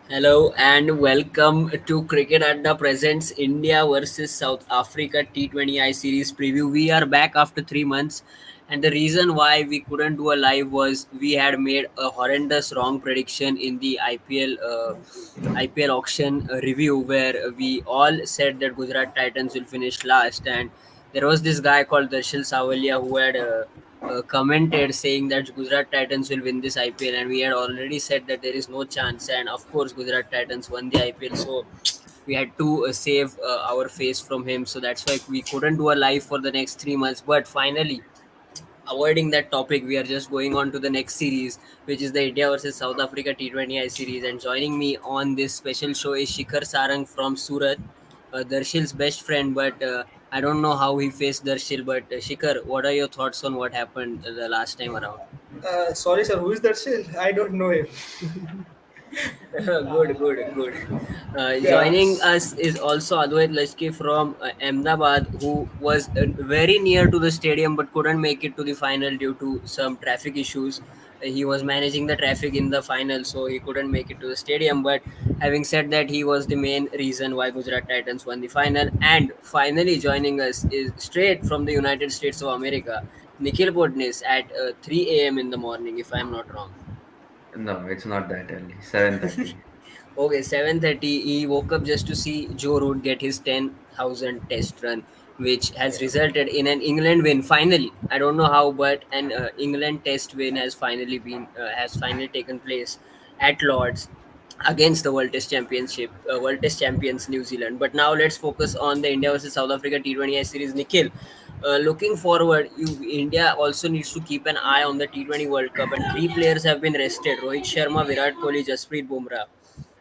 Hello and welcome to Cricket Adda presents India versus South Africa T20I series preview. We are back after 3 months, and the reason why we couldn't do a live was we had made a horrendous wrong prediction in the IPL auction review where we all said that Gujarat Titans will finish last, and there was this guy called Darshil Savalia who had commented saying that Gujarat Titans will win this IPL, and we had already said that there is no chance. And of course, Gujarat Titans won the IPL, so we had to save our face from him. So that's why we couldn't do a live for the next 3 months. But finally, avoiding that topic, we are just going on to the next series, which is the India versus South Africa T20I series. And joining me on this special show is Shikhar Sarang from Surat, Darshil's best friend. But I don't know how he faced Darshil. But Shikhar, what are your thoughts on what happened the last time around? Sorry, sir. Who is that still? I don't know him. Good, good, good. Yeah. Joining us is also Advait Lashki from Ahmedabad, who was very near to the stadium but couldn't make it to the final due to some traffic issues. He was managing the traffic in the final, so he couldn't make it to the stadium. But having said that, he was the main reason why Gujarat Titans won the final. And finally, joining us is straight from the United States of America, Nikhil Podnis at 3 a.m. in the morning, if I'm not wrong. No, it's not that early. 7:30. Okay, 7:30. He woke up just to see Joe Root get his 10,000 test run, which has Yeah. resulted in an England win. Finally, I don't know how, but an England test win has finally taken place at Lords against the World Test champions New Zealand. But now let's focus on the India versus South Africa T20I series. Nikhil, looking forward, India also needs to keep an eye on the T20 World Cup, and three players have been rested: Rohit Sharma, Virat Kohli, Jasprit Bumrah.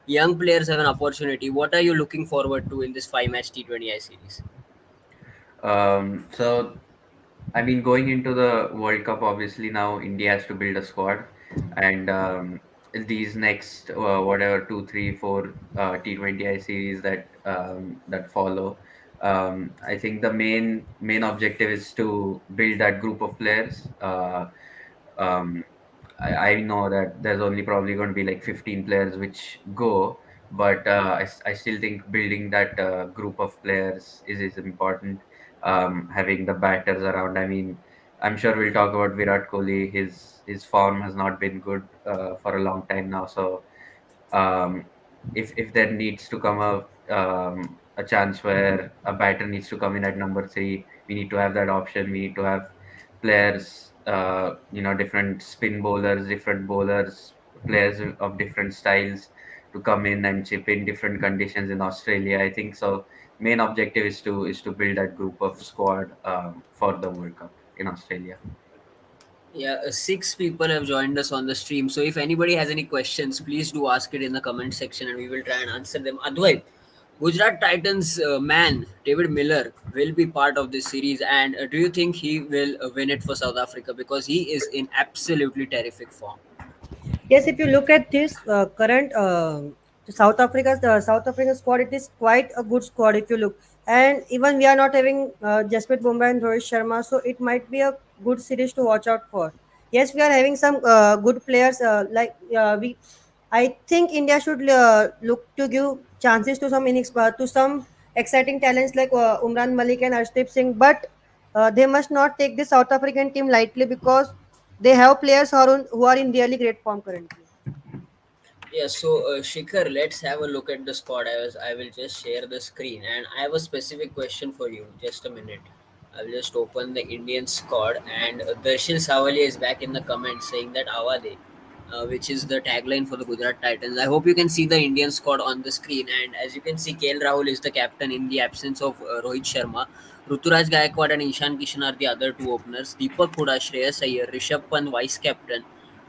Young players have an opportunity. What are you looking forward to in this five-match T20I series? So I mean, going into the World Cup, obviously now India has to build a squad, and these next whatever 2, 3, 4 T20I series that follow, I think the main objective is to build that group of players. Um, I know that there's only probably going to be like 15 players which go, but I still think building that group of players is important. Having the batters around. I mean, I'm sure we'll talk about Virat Kohli. His form has not been good for a long time now. So um, if there needs to come a chance where a batter needs to come in at number three, we need to have that option. We need to have players, different spin bowlers, different bowlers, players of different styles to come in and chip in different conditions in Australia. I think so. Main objective is to build that group of squad for the World Cup in Australia. Yeah, six people have joined us on the stream. So if anybody has any questions, please do ask it in the comment section, and we will try and answer them. Advait, Gujarat Titans man David Miller will be part of this series, and do you think he will win it for South Africa because he is in absolutely terrific form? Yes, if you look at this current South African squad, it is quite a good squad if you look. And even we are not having Jasprit Bumrah and Rohit Sharma, so it might be a good series to watch out for. Yes, we are having some good players. I think India should look to give chances to to some exciting talents like Umran Malik and Arshdeep Singh, but they must not take the South African team lightly because they have players who are in really great form currently. Yeah, so Shikhar, let's have a look at the squad. I will just share the screen, and I have a specific question for you. Just a minute. I'll just open the Indian squad, and Darshil Savalia is back in the comments saying that Awade, which is the tagline for the Gujarat Titans. I hope you can see the Indian squad on the screen, and as you can see, KL Rahul is the captain in the absence of Rohit Sharma. Ruturaj Gaikwad and Ishan Kishan are the other two openers. Deepak Huda, Shreyas Iyer, Rishabh Pant vice captain.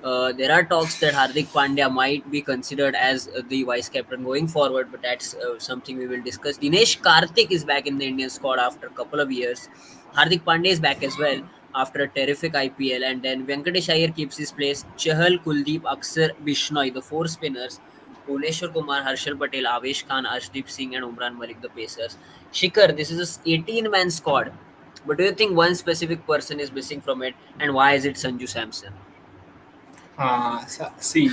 There are talks that Hardik Pandya might be considered as the vice captain going forward, but that's something we will discuss. Dinesh Karthik is back in the Indian squad after a couple of years. Hardik Pandya is back as well after a terrific IPL, and then Venkatesh Iyer keeps his place. Chahal, Kuldeep, Aksar, Bishnoi, the four spinners. Bhuvneshwar Kumar, Harshal Patel, Avesh Khan, Arshdeep Singh, and Umran Malik, the pacers. Shikhar, this is a 18-man squad. But do you think one specific person is missing from it, and why is it Sanju Samson? See,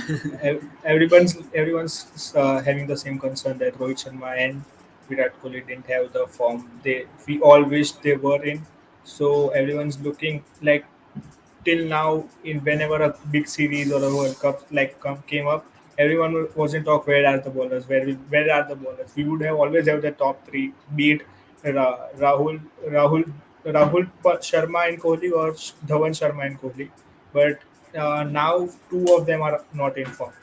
everyone's having the same concern that Rohit Sharma and Virat Kohli didn't have the form we all wish they were in. So everyone's looking like till now in whenever a big series or a World Cup came up, everyone was in talk where are the bowlers, where are the bowlers. We would have always have the top three, be it Rahul, Sharma and Kohli or Dhawan Sharma and Kohli, but now two of them are not in form.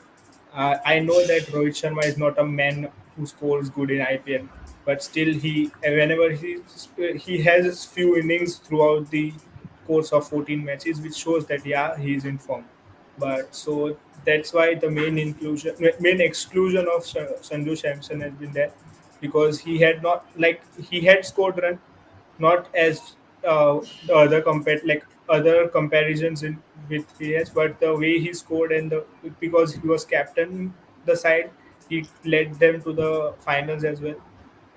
I know that Rohit Sharma is not a man who scores good in IPL, but still whenever he has few innings throughout the course of 14 matches, which shows that yeah he is in form. But so that's why the main exclusion of Sanju Samson has been there because he had scored run, not as the other other comparisons in with PS, but the way he scored and the because he was captain the side, he led them to the finals as well,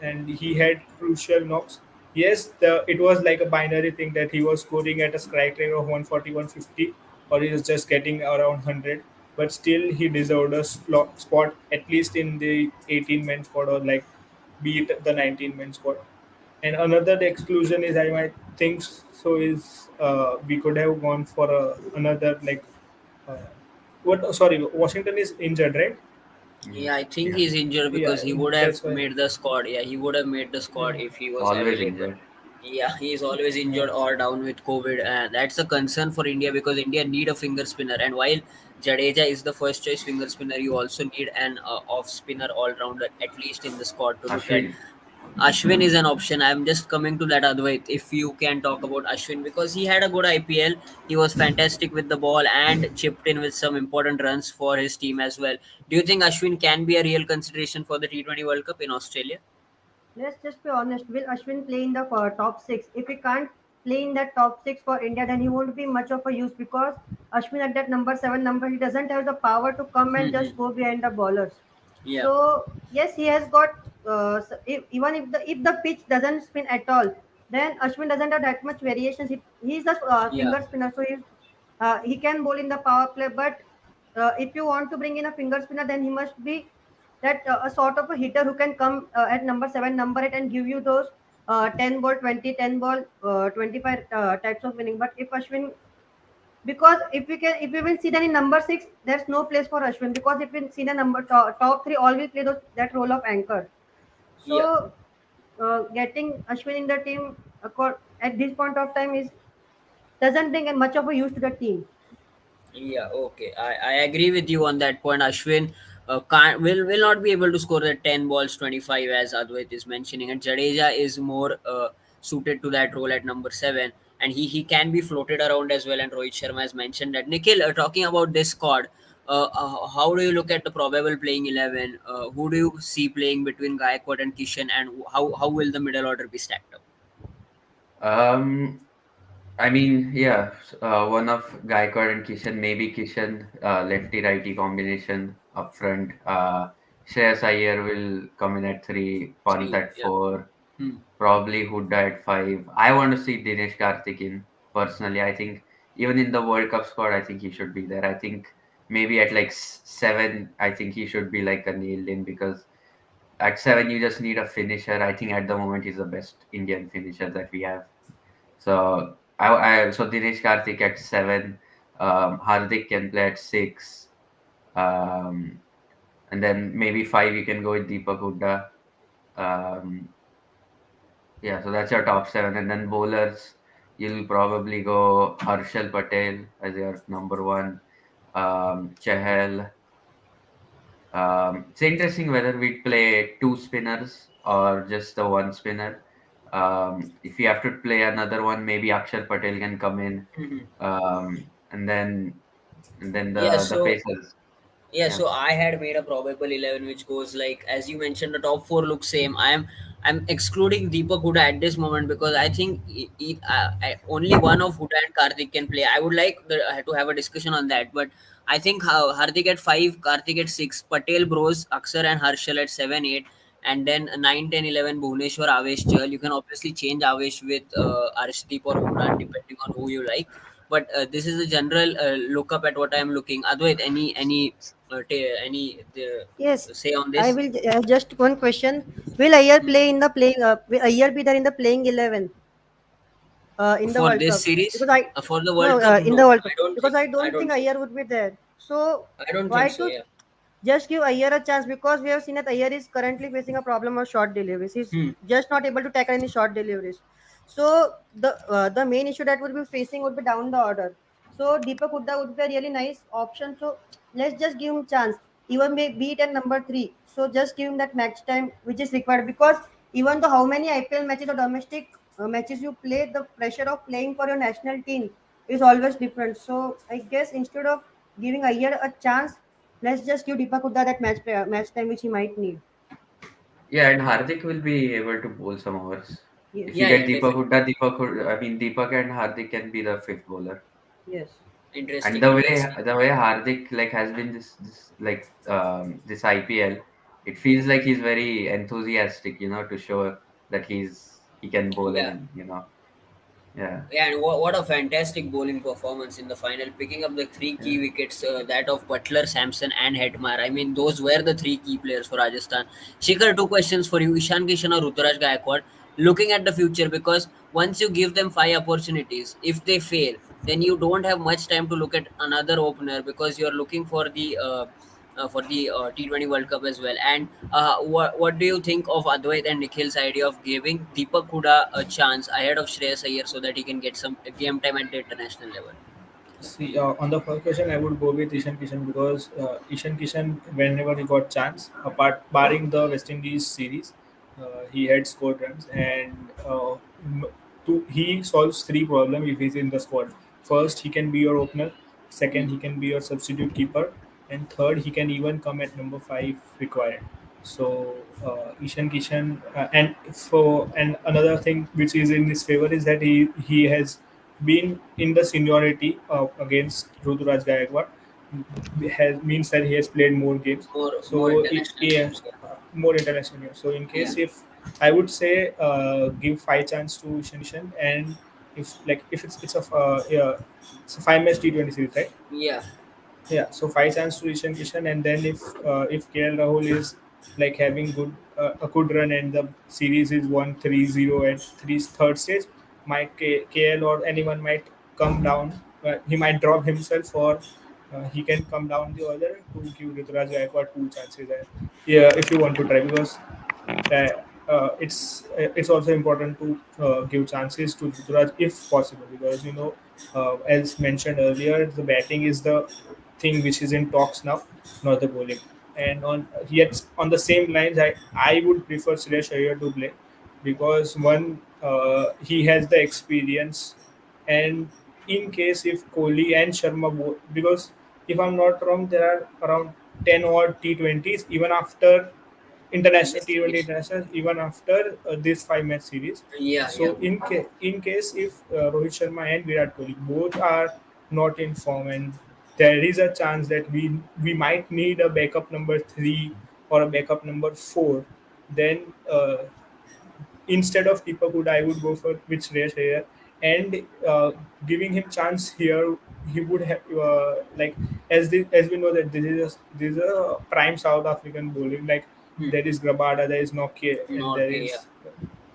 and he had crucial knocks. Yes, it was like a binary thing that he was scoring at a strike rate of 140, 150, or he was just getting around 100. But still, he deserved a spot at least in the 18-man squad or like beat the 19-man squad. And another exclusion is I might think so is we could have gone for another uh, what sorry Washington is injured, right? Yeah, I think Yeah, he's injured because Yeah, he would have that's why. made the squad. Yeah, he would have made the squad Yeah. if he was always available. injured. Yeah, he is always Yeah. injured or down with COVID, and that's a concern for India because India need a finger spinner. And while Jadeja is the first choice finger spinner, you also need an off spinner all rounder at least in the squad to look at. Ashwin. Ashwin is an option. I'm just coming to that, Advait. If you can talk about Ashwin, because he had a good IPL, he was fantastic with the ball and chipped in with some important runs for his team as well. Do you think Ashwin can be a real consideration for the T20 World Cup in Australia? Let's just be honest. Will Ashwin play in the top six? If he can't play in that top six for India, then he won't be much of a use because Ashwin at that number seven number, he doesn't have the power to come and Hmm. just go behind the bowlers. Yeah, So yes, he has got. Even if the pitch doesn't spin at all, then Ashwin doesn't have that much variations. He's a yeah, finger spinner, so he can bowl in the power play. But if you want to bring in a finger spinner, then he must be that a sort of a hitter who can come at number seven, number eight, and give you those 10 ball, 20, 10 ball, 25 types of winning. But if Ashwin, because if we will see then in number six, there's no place for Ashwin because if we see the top three, all will play that role of anchor. yeah. So getting Ashwin in the team at this point of time is doesn't bring much of a use to the team. Yeah, okay. I agree with you on that point. Ashwin can't will not be able to score the 10 balls 25 as Advait is mentioning, and Jadeja is more suited to that role at number 7, and he can be floated around as well. And Rohit Sharma has mentioned that. Nikhil, talking about this squad, how do you look at the probable playing 11? Who do you see playing between Gaikwad and Kishan, and how will the middle order be stacked up? Um, I mean, yeah, one of Gaikwad and Kishan, maybe Kishan, lefty righty combination up front. Shreyas Iyer will come in at 3, Pant 3, at yeah. 4, Hmm. probably Hooda at 5. I want to see Dinesh Karthik in personally. I think even in the World Cup squad, I think he should be there. I think maybe at like 7, I think he should be like a nailed in because at 7 you just need a finisher. I think at the moment he's the best Indian finisher that we have. So so Dinesh Karthik at 7, Hardik can play at 6, um, and then maybe 5 you can go with Deepak Hooda. Um, yeah, so that's your top 7, and then bowlers you'll probably go Harshal Patel as your number 1, Chahal. It's interesting whether we play two spinners or just the one spinner. If you have to play another one, maybe Akshar Patel can come in, Mhm. and then Yeah, the so pacers. yeah, Yeah. so I had made a probable 11 which goes like as you mentioned the top 4 look same. I'm excluding Deepak Huda at this moment because I think only one of Huda and Karthik can play. I would like to have a discussion on that, but I think Hardik at 5, Karthik at 6, Patel Bros, Aksar and Harshal at 7, 8, and then 9, 10, 11 Bhuvneshwar, Avesh, Chahal. You can obviously change Avesh with Arshdeep or Umran depending on who you like. but this is a general look up at what I am looking. Advait, any Yes, say on I this? will just one question. Will Ayer play in the playing? Will Ayer be there in the playing 11 in the For World this Cup? series, Because I for the no World Cup, in the no, World Cup I don't because think. I I don't think don't think. Ayer would be there. So I don't why think so. to Yeah. just give Ayer a chance because we have seen that Ayer is currently facing a problem of short deliveries. He's Hmm. just not able to tackle any short deliveries. So the main issue that would be facing would be down the order. So Deepak Hooda would be a really nice option. So let's just give him chance. Even may be it at number 3. So just give him that match time which is required because even though how many IPL matches or domestic matches you play, the pressure of playing for your national team is always different. So I guess instead of giving Ayer a chance, let's just give Deepak Hooda that match time which he might need. Yeah, and Hardik will be able to bowl some overs. Yes, If you Yeah, get yeah, Deepak definitely. Hooda, I mean Deepak and Hardik can be the fifth bowler. yes, And Interesting, the interesting. way Hardik like has been this like this IPL, it feels like he's very enthusiastic, to show that he can bowl Yeah. and yeah, Yeah, and what a fantastic bowling performance in the final, picking up the three yeah. key wickets, that of Butler, Sampson, and Hetmar. I mean, those were the three key players for Rajasthan. Shikhar, two questions for you: Ishan Kishan or Ruturaj Gaikwad? Looking at the future, because once you give them five opportunities, if they fail, then you don't have much time to look at another opener because you're looking for the T20 World Cup as well. And what do you think of Advait and Nikhil's idea of giving Deepak Huda a chance ahead of Shreyas Iyer so that he can get some game time at the international level? See, on the first question, I would go with Ishan Kishan because Ishan Kishan, whenever he got chance, apart barring the West Indies series, he had scored runs and he solves three problems if he's in the squad. First, he can be your opener. Second, Hmm. he can be your substitute keeper, and third, he can even come at number 5 required. So Ishan Kishan, and another thing which is in his favor is that he has been in the seniority against Ruturaj Gaikwad has means that he has played more games. More So international yeah, games. more international games. So in Yeah. case if I would say give five chance to Ishan Kishan, and if it's a 5 match T20 series, right? Yeah. Yeah, so five chance to Ishan Kishan, and then if KL Rahul is like having a good run and the series is 1-3-0 at third stage, might KL or anyone might come down. He might drop himself, or he can come down the order to give Rituraj Gaikwad two chances. Yeah, if you want to try, because it's also important to give chances to Ruturaj if possible, because as mentioned earlier, the batting is the thing which is in talks now, not the bowling. And on the same lines, I would prefer Suresh Iyer to play because one, he has the experience, and in case if Kohli and Sharma both, because if I'm not wrong, there are around 10 odd T20s even after In the international T20 series. international, even after this 5 match series. Yeah. Yeah. So in case if Rohit Sharma and Virat Kohli both are not in form, and there is a chance that we might need a backup number 3 or a backup number 4, then instead of Deepak Huda, I would go for with Shreyas Iyer, and giving him chance here, he would have as we know that this is a prime South African bowling. Like Hmm. there is Grabada, there is Nokia, and there Okay. Yeah.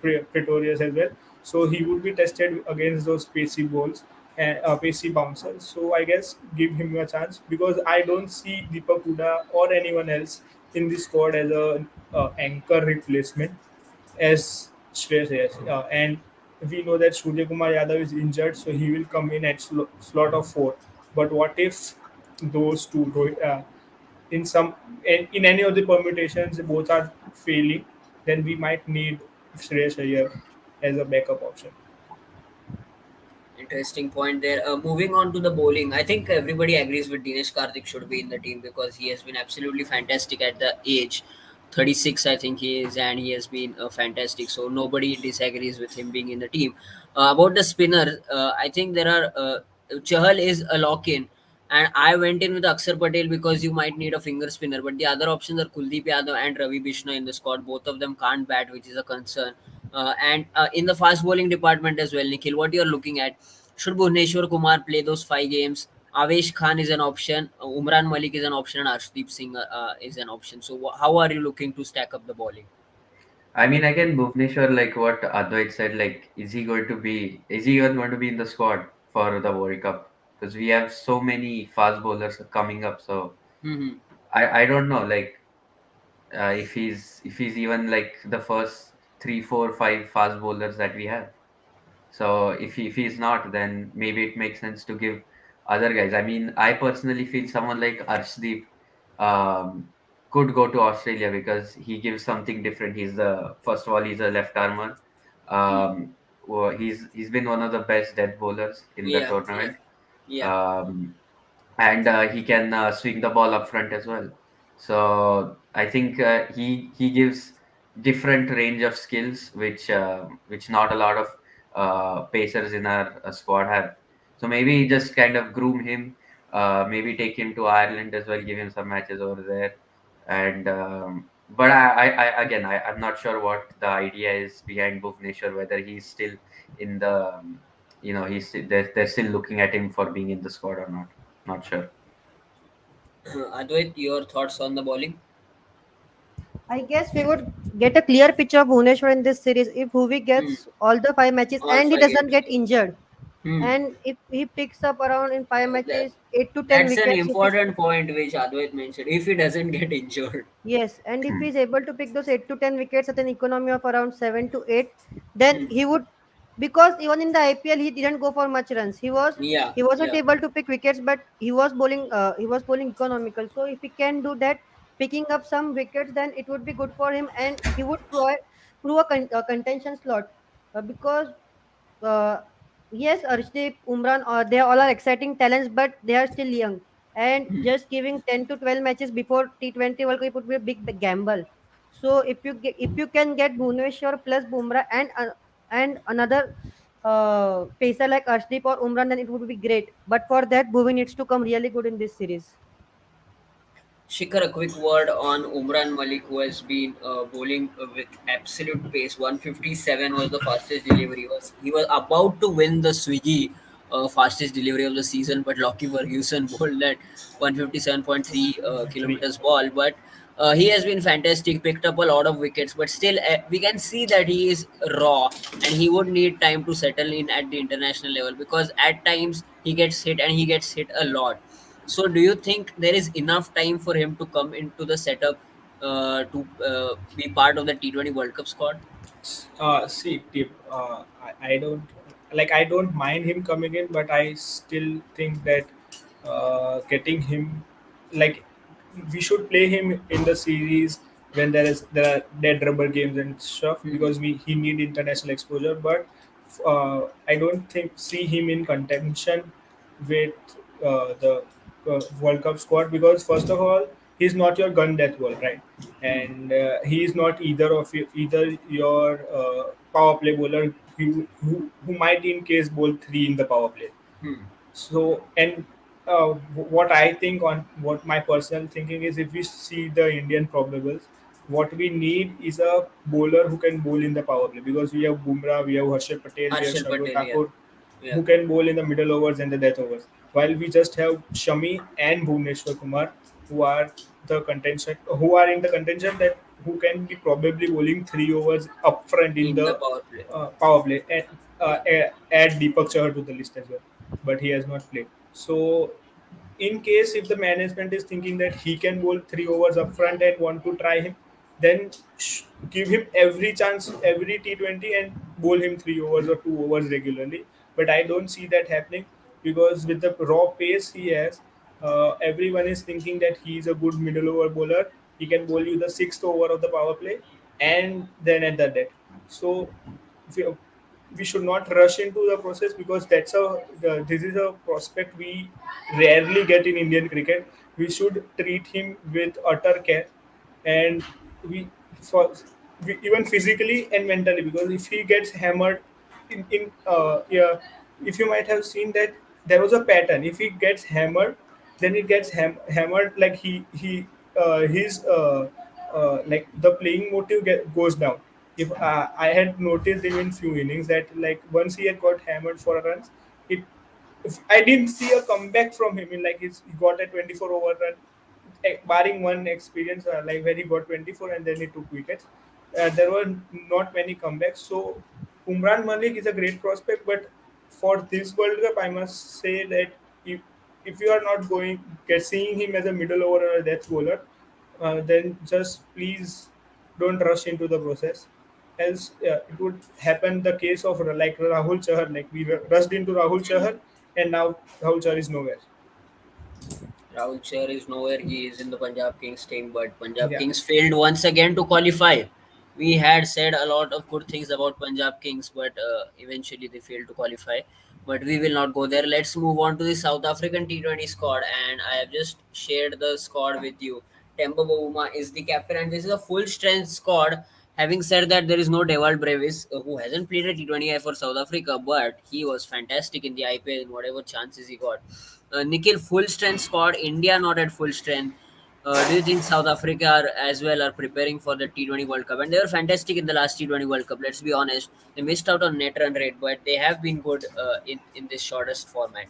is Pretorius as well. So he would be tested against those pacey balls and pacey bouncers. So I guess give him a chance because I don't see Deepak Huda or anyone else in this squad as a anchor replacement as Shreyas Iyer. And we know that Surya Kumar Yadav is injured, so he will come in at slot of 4. But what if those two, in some in any of the permutations, both are failing? Then we might need Shreyas Iyer as a backup option. Interesting point there. Moving on to the bowling, I think everybody agrees with Dinesh Karthik should be in the team because he has been absolutely fantastic at the age 36. I think he is, and he has been fantastic. So nobody disagrees with him being in the team. About the spinner, I think there are Chahal is a lock in, and I went in with Akshar Patel because you might need a finger spinner. But the other options are Kuldeep Yadav and Ravi Bishnoi in the squad. Both of them can't bat, which is a concern. And in the fast bowling department as well, Nikhil, what you're looking at? Should Bhuvneshwar Kumar play those 5 games? Avesh Khan is an option. Umran Malik is an option. And Arshdeep Singh is an option. So how are you looking to stack up the bowling? I mean, again, Bhuvneshwar, like what Advait said, like, is he even going to be in the squad for the World Cup? Because we have so many fast bowlers coming up. So Hmm. I don't know, like, if he's even like the first three, four, five fast bowlers that we have. So if he's not, then maybe it makes sense to give other guys. I mean, I personally feel someone like Arshdeep um, could go to Australia because he gives something different. He's the first of all, he's a left armer. He's been one of the best death bowlers in the Yeah, yeah, tournament. yeah. Um, and he can swing the ball up front as well. So I think he gives different range of skills which not a lot of pacers in our squad have. So maybe just kind of groom him, maybe take him to Ireland as well, give him some matches over there, and but again I'm not sure what the idea is behind Bhuvneshwar, whether he's still in the they're still looking at him for being in the squad or not. Not sure. Advait, your thoughts on the bowling? I guess we would get a clear picture of Bhuvneshwar in this series if Bhuvi Hmm. gets all the 5 matches All and he five doesn't games. get injured. Hmm. And if he picks up around in five That, matches 8 to 10 that's an wickets, if he, important point which Advait mentioned. If he doesn't get injured. yes, and if Hmm. he's able to pick those 8 to 10 wickets at an economy of around 7 to 8, then Hmm. he would, because even in the IPL he didn't go for much runs. Yeah, He wasn't yeah. able to pick wickets, but he was bowling economical. So if he can do that, picking up some wickets, then it would be good for him, and he would prove a contention slot, because uh, yes, Arshdeep, Umran, they all are exciting talents, but they are still young. And just giving 10 to 12 matches before T20 World Cup, it would be a big gamble. So if you can get Bhuvneshwar plus Bumrah and another pacer like Arshdeep or Umran, then it would be great. But for that, Bhuvi needs to come really good in this series. Shikhar, a quick word on Umran Malik, who has been bowling with absolute pace. 157 was the fastest delivery. He was about to win the Swiggy fastest delivery of the season, but Lockie Ferguson bowled that 157.3 Three. kilometers ball. But he has been fantastic, picked up a lot of wickets, but still we can see that he is raw and he would need time to settle in at the international level because at times he gets hit and he gets hit a lot. So, do you think there is enough time for him to come into the setup to be part of the T20 World Cup squad? See, Tip, I don't like. I don't mind him coming in, but I still think that getting him, like, we should play him in the series when there are dead rubber games and stuff Hmm. because we he need international exposure. But I don't think see him in contention with the World Cup squad because first of all he's not your gun death ball, right? And he is not either your power play bowler who might in case bowl three in the power play. Hmm. So, and what I think on what my personal thinking is, if we see the Indian probables, what we need is a bowler who can bowl in the power play because we have Bumrah, we have Harshit Patel, we have Harshal Shardul Patel, yeah. Thakur, Yeah. who can bowl in the middle overs and the death overs. While we just have Shami and Bhuvneshwar Kumar, who are who are in the contention that who can be probably bowling 3 overs up front in In the the power play. power play, and Yeah. add Deepak Chahar to the list as well, but he has not played. So in case if the management is thinking that he can bowl 3 overs up front and want to try him, then give him every chance, every T20 and bowl him 3 overs or 2 overs regularly. But I don't see that happening because with the raw pace he has, everyone is thinking that he's a good middle over bowler. He can bowl you the sixth over of the power play and then at the death. So we, we should not rush into the process because this is a prospect we rarely get in Indian cricket. We should treat him with utter care, and we for even physically and mentally because if he gets hammered in yeah, if you might have seen that there was a pattern. If he gets hammered, then it gets hammered like he his like the playing motive goes down. If I had noticed him in few innings that like once he had got hammered for a runs, it if I didn't see a comeback from him in like he got a 24 over run, barring one experience like where he got 24 and then he took wickets. There were not many comebacks. So Umran Malik is a great prospect, but for this World Cup, I must say that if you are not seeing him as a middle over or a death bowler, then just please don't rush into the process. Else, it would happen the case of like Rahul Chahar. Like we rushed into Rahul Chahar, and now Rahul Chahar is nowhere. Rahul Chahar is nowhere. He is in the Punjab Kings team, but Punjab Yeah. Kings failed once again to qualify. We had said a lot of good things about Punjab Kings, but eventually they failed to qualify. But we will not go there. Let's move on to the South African T20 squad, and I have just shared the squad with you. Temba Bavuma is the captain, and this is a full strength squad. Having said that, there is no Dewald Brevis, who hasn't played a T20I for South Africa, but he was fantastic in the IPL in whatever chances he got. Nikhil, full strength squad. India not at full strength. Do you think South Africa are, as well are preparing for the T20 World Cup? And they were fantastic in the last T20 World Cup. Let's be honest. They missed out on net run rate, but they have been good in this shortest format.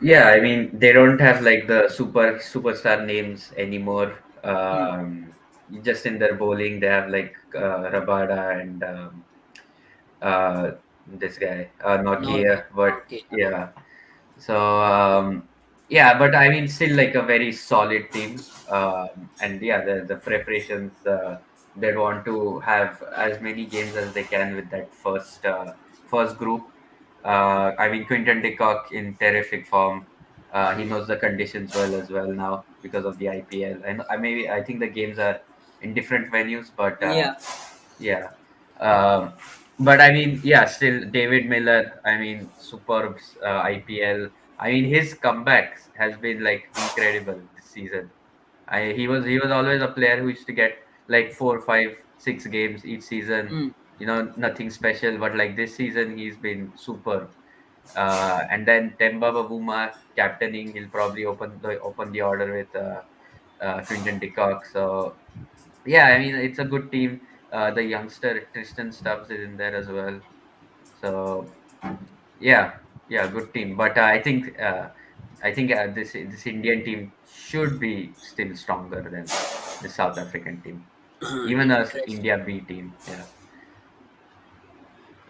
Yeah, I mean they don't have like the superstar names anymore. Hmm. Just in their bowling, they have like Rabada and this guy Norgay. Norgay, but Okay. yeah. So yeah, but I mean, still like a very solid team. And yeah, the preparations they want to have as many games as they can with that first group. I mean, Quinton de Kock in terrific form. He knows the conditions well as well now because of the IPL. And I think the games are in different venues, but Yeah. yeah. Um, but I mean, yeah, still David Miller. I mean, superb IPL. I mean, his comebacks has been like incredible this season. He was always a player who used to get like 4, 5, 6 games each season. Hmm. Nothing special. But like this season, he's been superb. And then Temba Bavuma captaining, he'll probably open the order with Quinton de Kock. So yeah, I mean it's a good team. The youngster Tristan Stubbs is in there as well. So yeah, yeah, good team. But I think this Indian team should be still stronger than the South African team, even as Interesting. India B team. Yeah.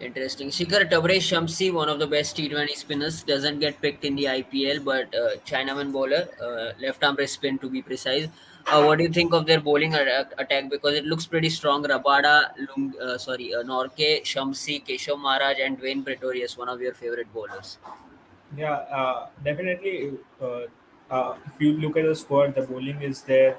Interesting. Shikhar Tabre Shamsi, one of the best T20 spinners, doesn't get picked in the IPL, but Chinaman bowler, left arm wrist spin to be precise. What do you think of their bowling attack? Because it looks pretty strong. Norke, Shamsi, Keshav Maharaj, and Dwayne Pretorius, one of your favorite bowlers. Yeah, definitely. If you look at the squad, the bowling is there.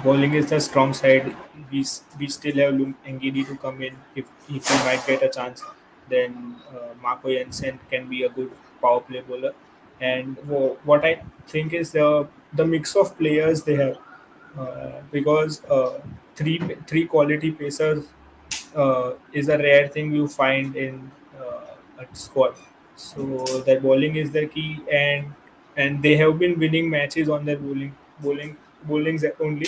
Bowling is the strong side. We still have Ngidi to come in if he might get a chance. Then Marco Jensen can be a good power play bowler. And what I think is the mix of players they have, because three quality pacers is a rare thing you find in a squad. So their bowling is the key, and they have been winning matches on their bowlings only.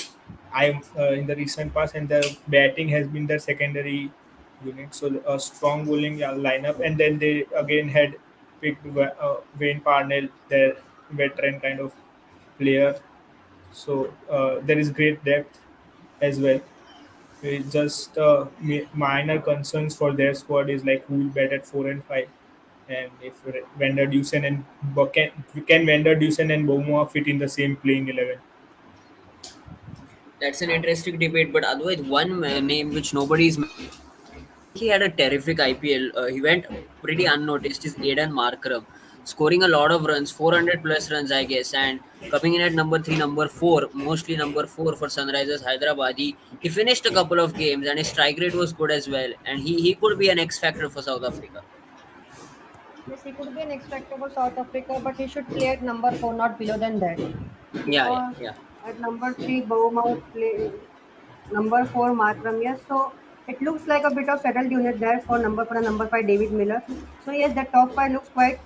I in the recent past, and the batting has been their secondary unit. So a strong bowling lineup, and then they again had picked Wayne Parnell, their veteran kind of player. So there is great depth as well. It's just minor concerns for their squad is like who will bat at 4 and 5, and if Vander Dusen and can Vander Dusen and Bouma fit in the same playing 11. That's an interesting debate, but otherwise, one name which nobody is he had a terrific IPL. He went pretty unnoticed. Is Aidan Markram scoring a lot of runs, 400 plus runs, I guess, and coming in at number three, number four, mostly number four for Sunrisers Hyderabad. He finished a couple of games, and his strike rate was good as well. And he could be an X factor for South Africa. Yes, he could be an X factor for South Africa, but he should play at number 4, not below than that. Yeah, yeah, Because yeah. at number 3, Bouma would play number 4, Markram. Yes, so it looks like a bit of settled unit there for the number 5, David Miller. So yes, the top 5 looks quite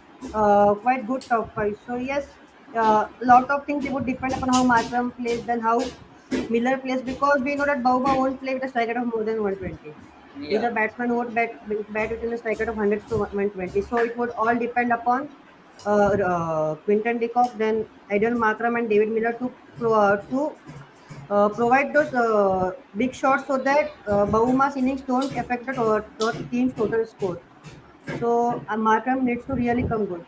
good top 5. So yes, a lot of things it would depend upon how Markram plays than how Miller plays, because we know that Bouma won't play with a strike rate of more than 120. He's Yeah. a batsman who would bat within a strike rate of 100 to 120. So it would all depend upon Quinton de Kock, then Adrian Markram and David Miller to provide those big shots so that Bauma's innings don't affect the team's total score. So Markram needs to really come good.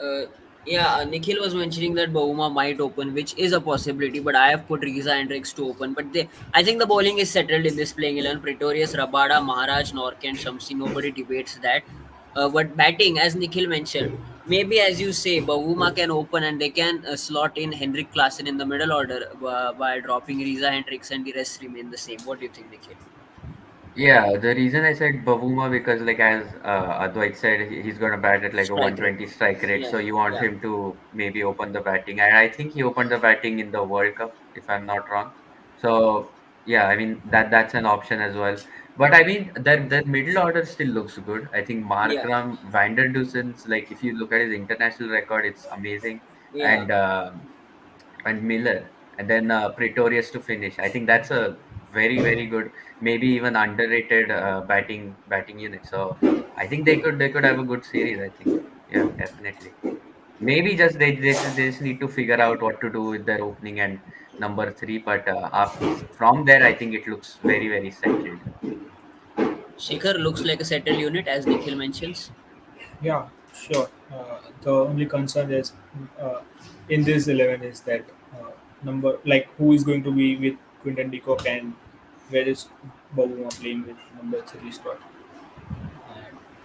Uh, yeah, Nikhil was mentioning that Bauma might open, which is a possibility, but I have put Riza and Rix to open. But I think the bowling is settled in this playing 11. Pretorius, Rabada, Maharaj, Nork, and Shamsi, nobody debates that. But batting, as Nikhil mentioned, maybe as you say, Bauma can open and they can slot in Henrik Klassen in the middle order by dropping Riza Hendricks and the rest remain the same. What do you think, Nikhil? Yeah, the reason I said Bavuma because like as Advait said, he's gonna bat at like a Strike rate. 120 strike rate, Yeah, so you want yeah, him to maybe open the batting, and I think he opened the batting in the World Cup, if I'm not wrong. So yeah, I mean that's an option as well. But I mean that middle order still looks good. I think yeah, Markram, Vander Dusen's, like if you look at his international record, it's amazing, yeah. and Miller, and then Pretorius to finish. I think that's a very good, maybe even underrated batting unit. So I think they could have a good series. I think, yeah, definitely. Maybe just they just need to figure out what to do with their opening and number three. But from there, I think it looks very settled. Shikhar looks like a settled unit, as Nikhil mentions. Yeah, sure. The only concern is uh, in this 11 is that number like who is going to be with Quinton de Kock and where is Bobuma playing with number three slot.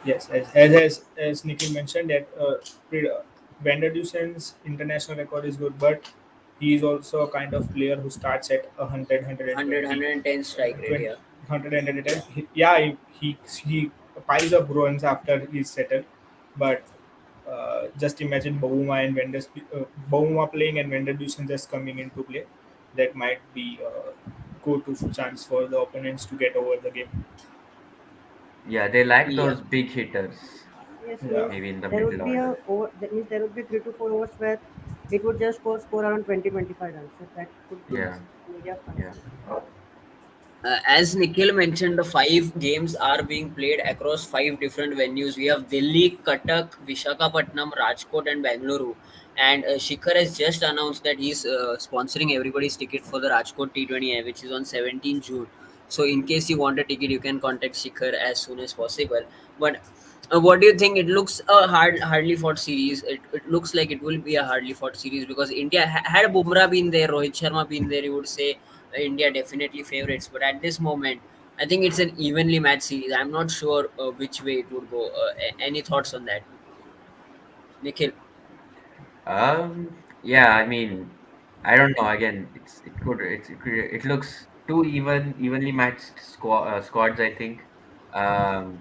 Yes, as Nikhil mentioned that Van der Dusen's international record is good, but he is also a kind of player who starts at 100, 100, 110 strike rate, 20, yeah. 110. Yeah, he piles up runs after he's settled, but just imagine Bovuma playing and Vander Dusen just coming into play. That might be a go-to chance for the opponents to get over the game. Yeah, they lack Yeah. those big hitters, Yes, Yeah, means maybe in the there middle would be a order. over. That means there would be 3 to 4 overs where it would just score around 20 25 runs. So that could be Yeah, an area of yeah. concern. As Nikhil mentioned, the five games are being played across five different venues. We have Delhi, Cuttack, Vishakhapatnam, Rajkot, and Bangalore. And Shikhar has just announced that he's sponsoring everybody's ticket for the Rajkot T20I, which is on 17 June. So, in case you want a ticket, you can contact Shikhar as soon as possible. But what do you think? It looks a hardly fought series. It looks like it will be a hardly fought series because India had Bumrah been there, Rohit Sharma been there, you would say India definitely favorites. But at this moment, I think it's an evenly matched series. I'm not sure which way it would go. Any thoughts on that, Nikhil? Yeah, I mean, I don't know. Again, it looks two evenly matched squads. I think. Um,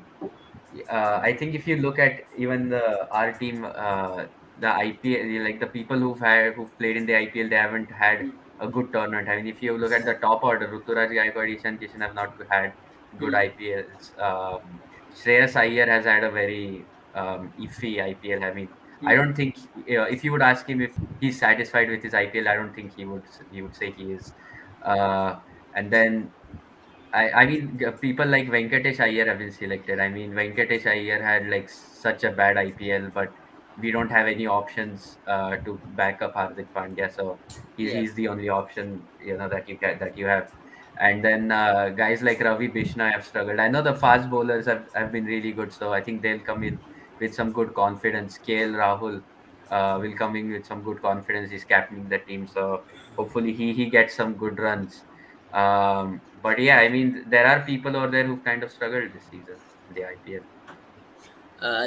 I think if you look at even the our team, the IPL, like the people who've played in the IPL, they haven't had Hmm. a good tournament. I mean, if you look at the top order, Ruturaj Gaikwad, Ishan Kishan have not had good Hmm. IPLs. Shreyas Iyer has had a very iffy IPL. I mean, I Hmm. don't think if you would ask him if he's satisfied with his IPL, I don't think he would say he is. Uh, and then I mean, people like Venkatesh Iyer have been selected. I mean, Venkatesh Iyer had like such a bad IPL, but we don't have any options to back up Hardik Pandya, so he's Yeah. he's the only option that you have. And then guys like Ravi Bishnoi have struggled. I know the fast bowlers have been really good, so I think they'll come in with some good confidence. KL Rahul will come in with some good confidence. He's captaining the team, so hopefully he gets some good runs. But yeah, I mean, there are people over there who've kind of struggled this season in the IPL.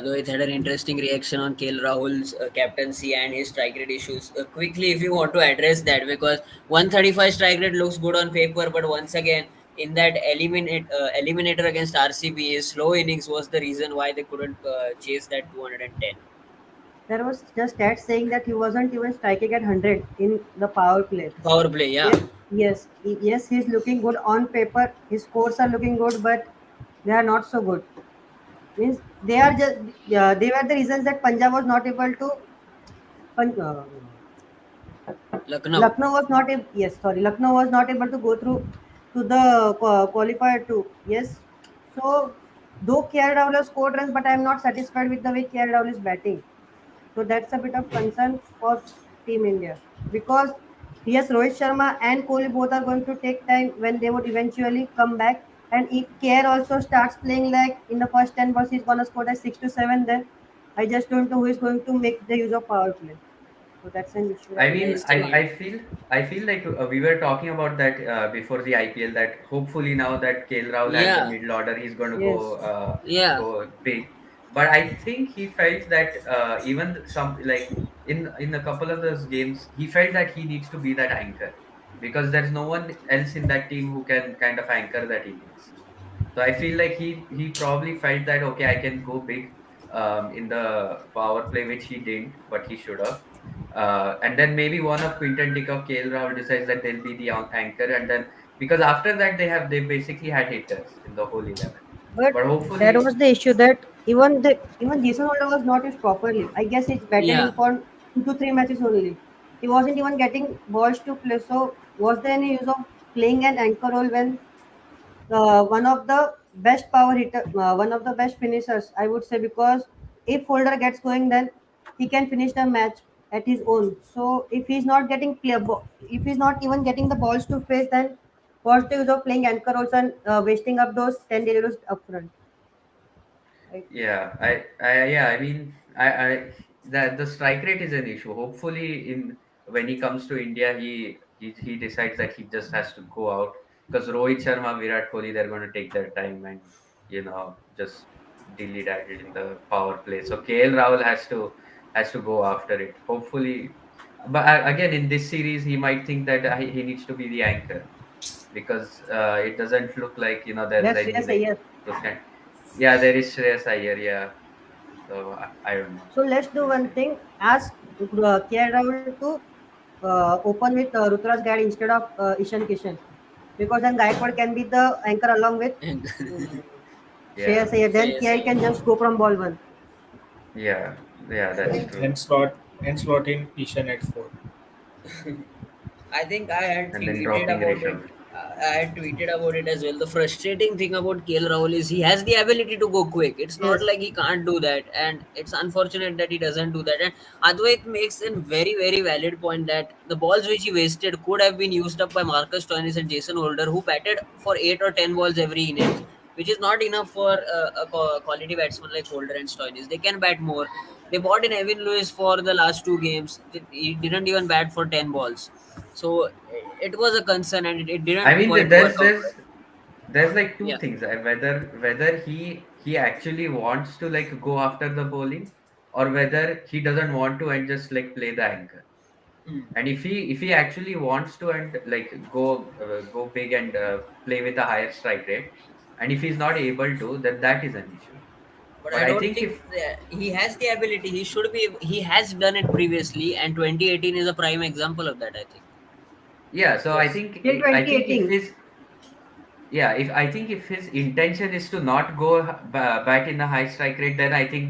Though it had an interesting reaction on KL Rahul's captaincy and his strike rate issues. Quickly, if you want to address that, because 135 strike rate looks good on paper, but once again, in that eliminator against RCB, his slow innings was the reason why they couldn't chase that 210. There was just stats saying that he wasn't even striking at 100 in the power play. Power play, yeah. Yes, yes, he's looking good on paper. His scores are looking good, but they are not so good. Means they are just they were the reasons that Punjab was not able to. Pun- uh, Lucknow. Lucknow was not able to go through. to the qualifier too. Yes. So though KR Rahul has scored runs, but I am not satisfied with the way KR Rahul is batting. So that's a bit of concern for Team India because yes, Rohit Sharma and Kohli both are going to take time when they would eventually come back. And if KR also starts playing like in the first 10 balls, he's gonna score at 6 to 7. Then I just don't know who is going to make the use of power play. So that's an issue I right there. mean, Yes, I feel like we were talking about that before the IPL, that hopefully now that KL Rahul has the yeah, middle order, he's going to Yes. yeah, go big. But I think he felt that even some like in a couple of those games, he felt that he needs to be that anchor because there's no one else in that team who can kind of anchor that innings. So I feel like he probably felt that okay, I can go big in the power play, which he didn't, but he should have. And then maybe one of Quinton de Kock, KL Rahul decides that they'll be the anchor, and then because after that they basically had hitters in the whole 11. But But that hopefully, was the issue that even Jason Holder was not used properly. I guess he's batted yeah. in for 2 to 3 matches only. He wasn't even getting balls to play. So was there any use of playing an anchor role when one of the best power hitter, one of the best finishers, I would say, because if Holder gets going, then he can finish the match at his own. So if he's not getting if he's not even getting the balls to face, then what's the use of playing anchor roles and wasting up those 10 deliveries up front? Right? yeah, yeah, I mean, that the strike rate is an issue. Hopefully, in when he comes to India, he decides that he just has to go out because Rohit Sharma, Virat Kohli, they're going to take their time and just dilly daddle in the power play. So KL Rahul has to go after it. Hopefully, but again in this series, he might think that he needs to be the anchor because it doesn't look like there's Yes, any yes, like yes. those kind. Yeah, there is Shreyas Iyer. Yeah, so I don't know. So let's do We'll one see. thing. Ask KL Rahul to open with Rutraj Gad instead of Ishan Kishan. Because then Gaikwad can be the anchor along with And Shreyas Yeah, Iyer. Then Shreyas KL Iyer. can just go from ball one. yeah, yeah. That's Right? true. and slot in Ishan at four. I think I had And then tweeted dropping about it. Rishabh. I had tweeted about it as well. The frustrating thing about KL Rahul is he has the ability to go quick. It's not Yes. like he can't do that, and it's unfortunate that he doesn't do that. And Advait makes a very very valid point that the balls which he wasted could have been used up by Marcus Stoinis and Jason Holder, who batted for 8 or 10 balls every innings, which is not enough for a quality batsman like Holder and Stoinis. They can bat more. They bought in Evan Lewis for the last 2 games. He didn't even bat for 10 balls, so it was a concern and it I didn't mean, quite work there's out there's well. there's like two Yeah. things: whether he actually wants to like go after the bowling, or whether he doesn't want to and just like play the anchor. Hmm. And if he actually wants to and like go big and play with a higher strike rate, and if he's not able to, then that is an issue. But But I I don't think think if he has the ability. He should be. He has done it previously, and 2018 is a prime example of that. I think. yeah, so I Yes. think Till I think if 2018. his yeah, if I think if his intention is to not go bat in a high strike rate, then I think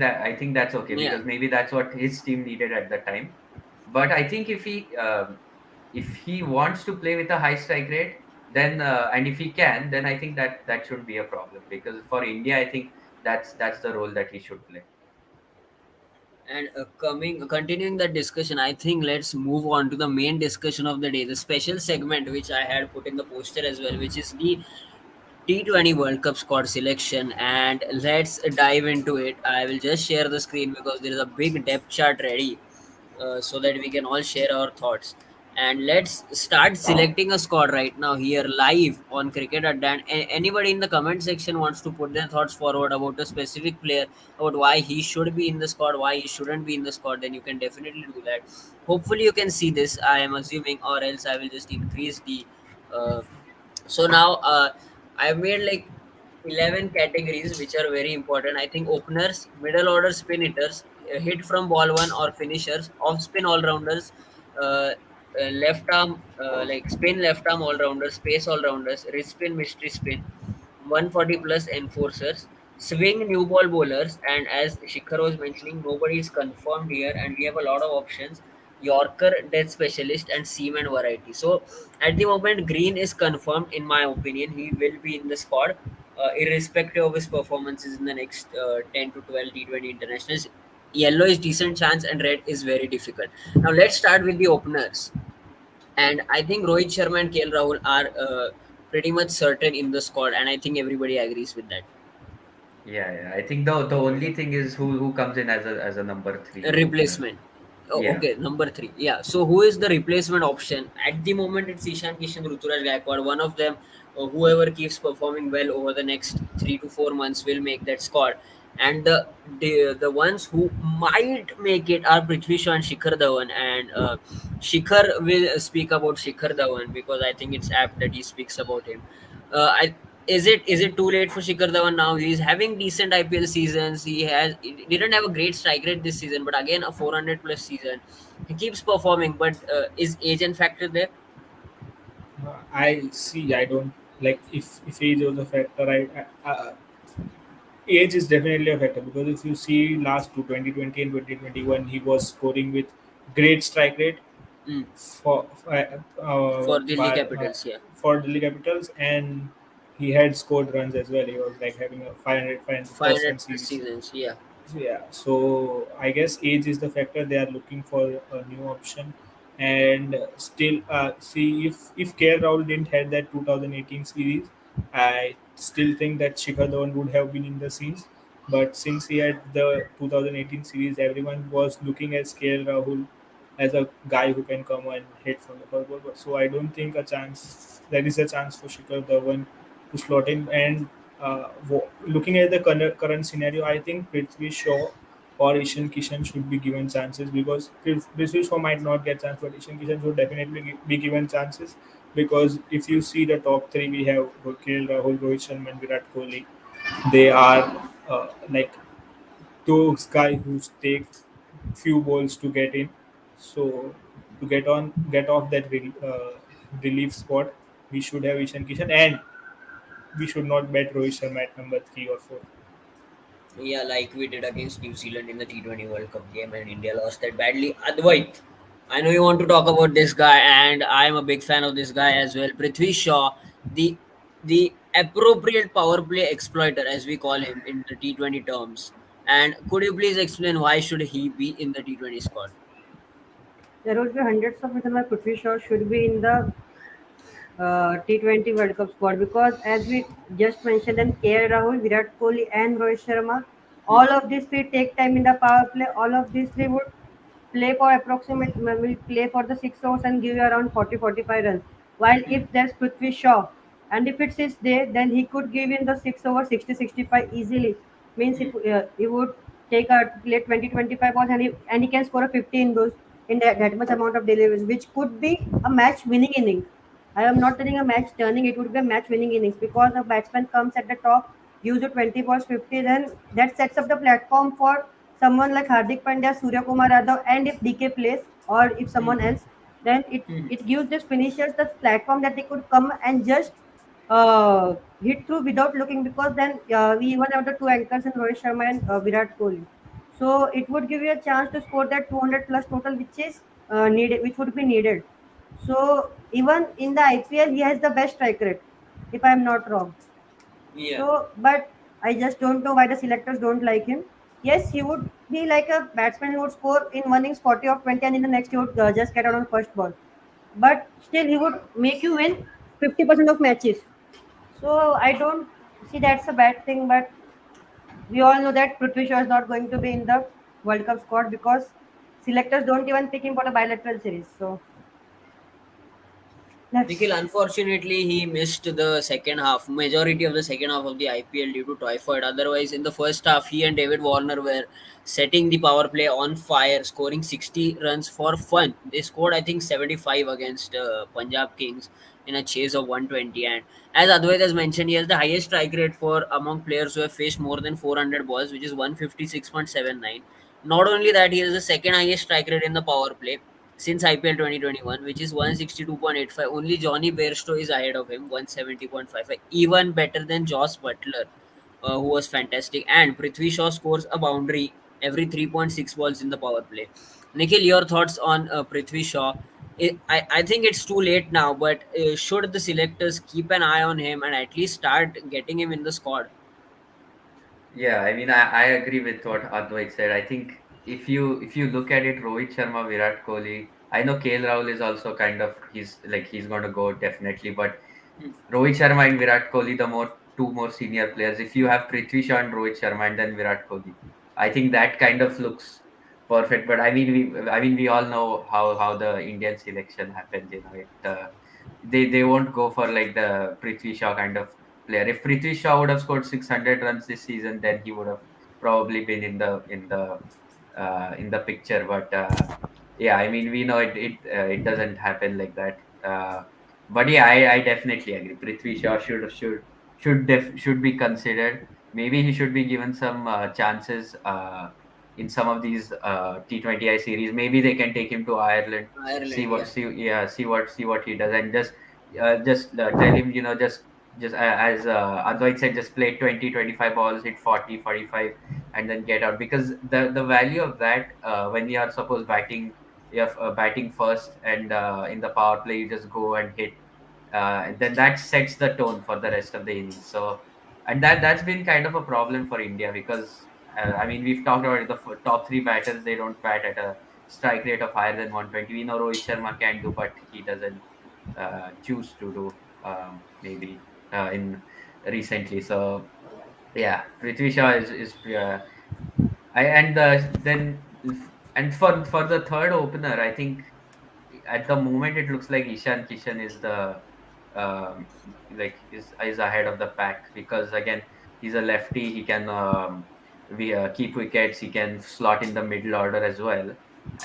that's okay Yeah. because maybe that's what his team needed at the time. But I think if he wants to play with a high strike rate, then and if he can, then I think that should be a problem because for India, I think that's the role that he should play. And continuing the discussion, I think let's move on to the main discussion of the day, the special segment which I had put in the poster as well, which is the T20 World Cup squad selection. And let's dive into it. I will just share the screen because there is a big depth chart ready, so that we can all share our thoughts. And let's start selecting a squad right now here live on Cricket Adda. And anybody in the comment section wants to put their thoughts forward about a specific player, about why he should be in the squad, why he shouldn't be in the squad, then you can definitely do that. Hopefully, you can see this. I am assuming, or else I will just increase the. Uh, so now I've made like 11 categories which are very important. I think openers, middle order spin hitters, hit from ball one or finishers, off spin all rounders, left arm like spin left arm all rounders, space all rounders, wrist spin, mystery spin, 140 plus enforcers, swing new ball bowlers. And as Shikhar was mentioning, nobody is confirmed here and we have a lot of options. Yorker, death specialist, and seaman variety. So at the moment, Green is confirmed. In my opinion, he will be in the squad, irrespective of his performances in the next 10 to 12 T20 internationals. Yellow is decent chance, and red is very difficult. Now let's start with the openers, and I think Rohit Sharma and KL Rahul are pretty much certain in the squad, and I think everybody agrees with that. Yeah, yeah. I think the only thing is who comes in as a number A three opener. replacement. Oh, Yeah. okay, number three. Yeah. So who is the replacement option? At the moment, it's Ishan Kishan, Ruturaj Gaikwad. One of them, whoever keeps performing well over the next 3 to 4 months, will make that squad. And the ones who might make it are Prithvi Shaw and Shikhar Dhawan. And Shikhar will speak about Shikhar Dhawan because I think it's apt that he speaks about him. I is it too late for Shikhar Dhawan now? He's having decent IPL seasons. He didn't have a great strike rate this season, but again a 400 plus season. He keeps performing, but is age and factor there? I see. I don't like if age was a factor. Age is definitely a factor because if you see last two 2020 and 2021, he was scoring with great strike rate Mm. for For Delhi by Capitals, yeah, for Delhi Capitals, and he had scored runs as well. He was like having a 500 plus 500 run plus series. seasons, yeah. Yeah, so I guess age is the factor. They are looking for a new option, and still see if KL Rahul didn't have that 2018 series, I still think that Shikhar Dhawan would have been in the scenes. But since he had the 2018 series, everyone was looking at KL Rahul as a guy who can come and hit from the first ball. But so I don't think a chance there is a chance for Shikhar Dhawan to slot in. And looking at the current scenario, I think Prithvi Shaw or Ishan Kishan should be given chances because Prithvi Shaw might not get chance, but Ishan Kishan should definitely be given chances because if you see the top three, we have KL Rahul, Rohit Sharma, and Virat Kohli. They are like those guys who take few balls to get in. So to get off that relief spot, we should have Ishan Kishan, and we should not bet Rohit Sharma at number 3 or 4. Yeah, like we did against New Zealand in the T20 World Cup game, and India lost that badly. Advait, I know you want to talk about this guy, and I'm a big fan of this guy as well. Prithvi Shaw, the the appropriate power play exploiter, as we call him in the T20 terms. And could you please explain why should he be in the T20 squad? There would be hundreds of reasons why Prithvi Shaw should be in the T20 World Cup squad because as we just mentioned, then KL Rahul, Virat Kohli, and Rohit Sharma, Hmm. all of these three take time in the power play. All of these three would play for approximate will play for the 6 overs and give you around 40-45 runs. While Hmm. if there's Prithvi Shaw and if it's his day, then he could give in the 6 over 60-65 easily. Means Hmm. he would take a play 20-25 balls and he can score a 50 in those in that much amount of deliveries, which could be a match winning innings. I am not telling a match turning, it would be a match winning innings because a batsman comes at the top, gives you 20 balls 50, then that sets up the platform for someone like Hardik Pandya, Surya Kumar Yadav, and if DK plays or if Hmm. someone else, then Hmm. it gives these finishers the platform that they could come and just hit through without looking because then we even have the two anchors in Rohit Sharma and Virat Kohli. So it would give you a chance to score that 200 plus total, which is needed, which would be needed. So even in the IPL, he has the best strike rate, if I am not wrong. Yeah. So, but I just don't know why the selectors don't like him. Yes, he would be like a batsman who would score in one innings 40 of 20, and in the next he would just get out on first ball. But still, he would make you win 50% of matches. So I don't see that's a bad thing. But we all know that Prithvi Shaw is not going to be in the World Cup squad because selectors don't even pick him for the bilateral series. So Nikhil, that's unfortunately, he missed the second half, majority of the second half of the IPL due to typhoid. Otherwise, in the first half, he and David Warner were setting the power play on fire, scoring 60 runs for fun. They scored, I think, 75 against Punjab Kings in a chase of 120. And as Advait has mentioned, he has the highest strike rate for among players who have faced more than 400 balls, which is 156.79. Not only that, he has the second highest strike rate in the power play since IPL 2021, which is 162.85. Only Johnny Bairstow is ahead of him, 170.55. Even better than Joss Butler, who was fantastic. And Prithvi Shaw scores a boundary. every 3.6 balls in the power play. Nikhil, your thoughts on Prithvi Shaw? I think it's too late now, but should the selectors keep an eye on him and at least start getting him in the squad? Yeah, I mean, I agree with what Advait said. I think if you look at it, Rohit Sharma, Virat Kohli, I know KL Rahul is also kind of he's going to go definitely, but Hmm. Rohit Sharma and Virat Kohli, the two more senior players. If you have Prithvi Shaw and Rohit Sharma and then Virat Kohli, I think that kind of looks perfect. But I mean we all know how the Indian selection happens. They won't go for like the Prithvi Shaw kind of player. If Prithvi Shaw would have scored 600 runs this season, then he would have probably been in the picture. But yeah, I mean we know it doesn't happen like that. But yeah, I definitely agree. Prithvi Shaw should be considered. Maybe he should be given some chances in some of these T20I series. Maybe they can take him to Ireland, Ireland, yeah. see what he does, and just tell him, just as Advait said, just play 20-25 balls, hit 40-45, and then get out. Because the value of that, when you are suppose batting, you're batting first, and in the power play you just go and hit, then that sets the tone for the rest of the innings. So, and that's been kind of a problem for India, because I mean we've talked about it, the top three batters, they don't bat at a strike rate of higher than 120. We know Rohit Sharma can do, but he doesn't choose to do, maybe in recently. So yeah, Prithvi Shaw is I and then and for the third opener, I think at the moment it looks like Ishan Kishan is the um, is ahead of the pack, because again he's a lefty. He can keep wickets. He can slot in the middle order as well.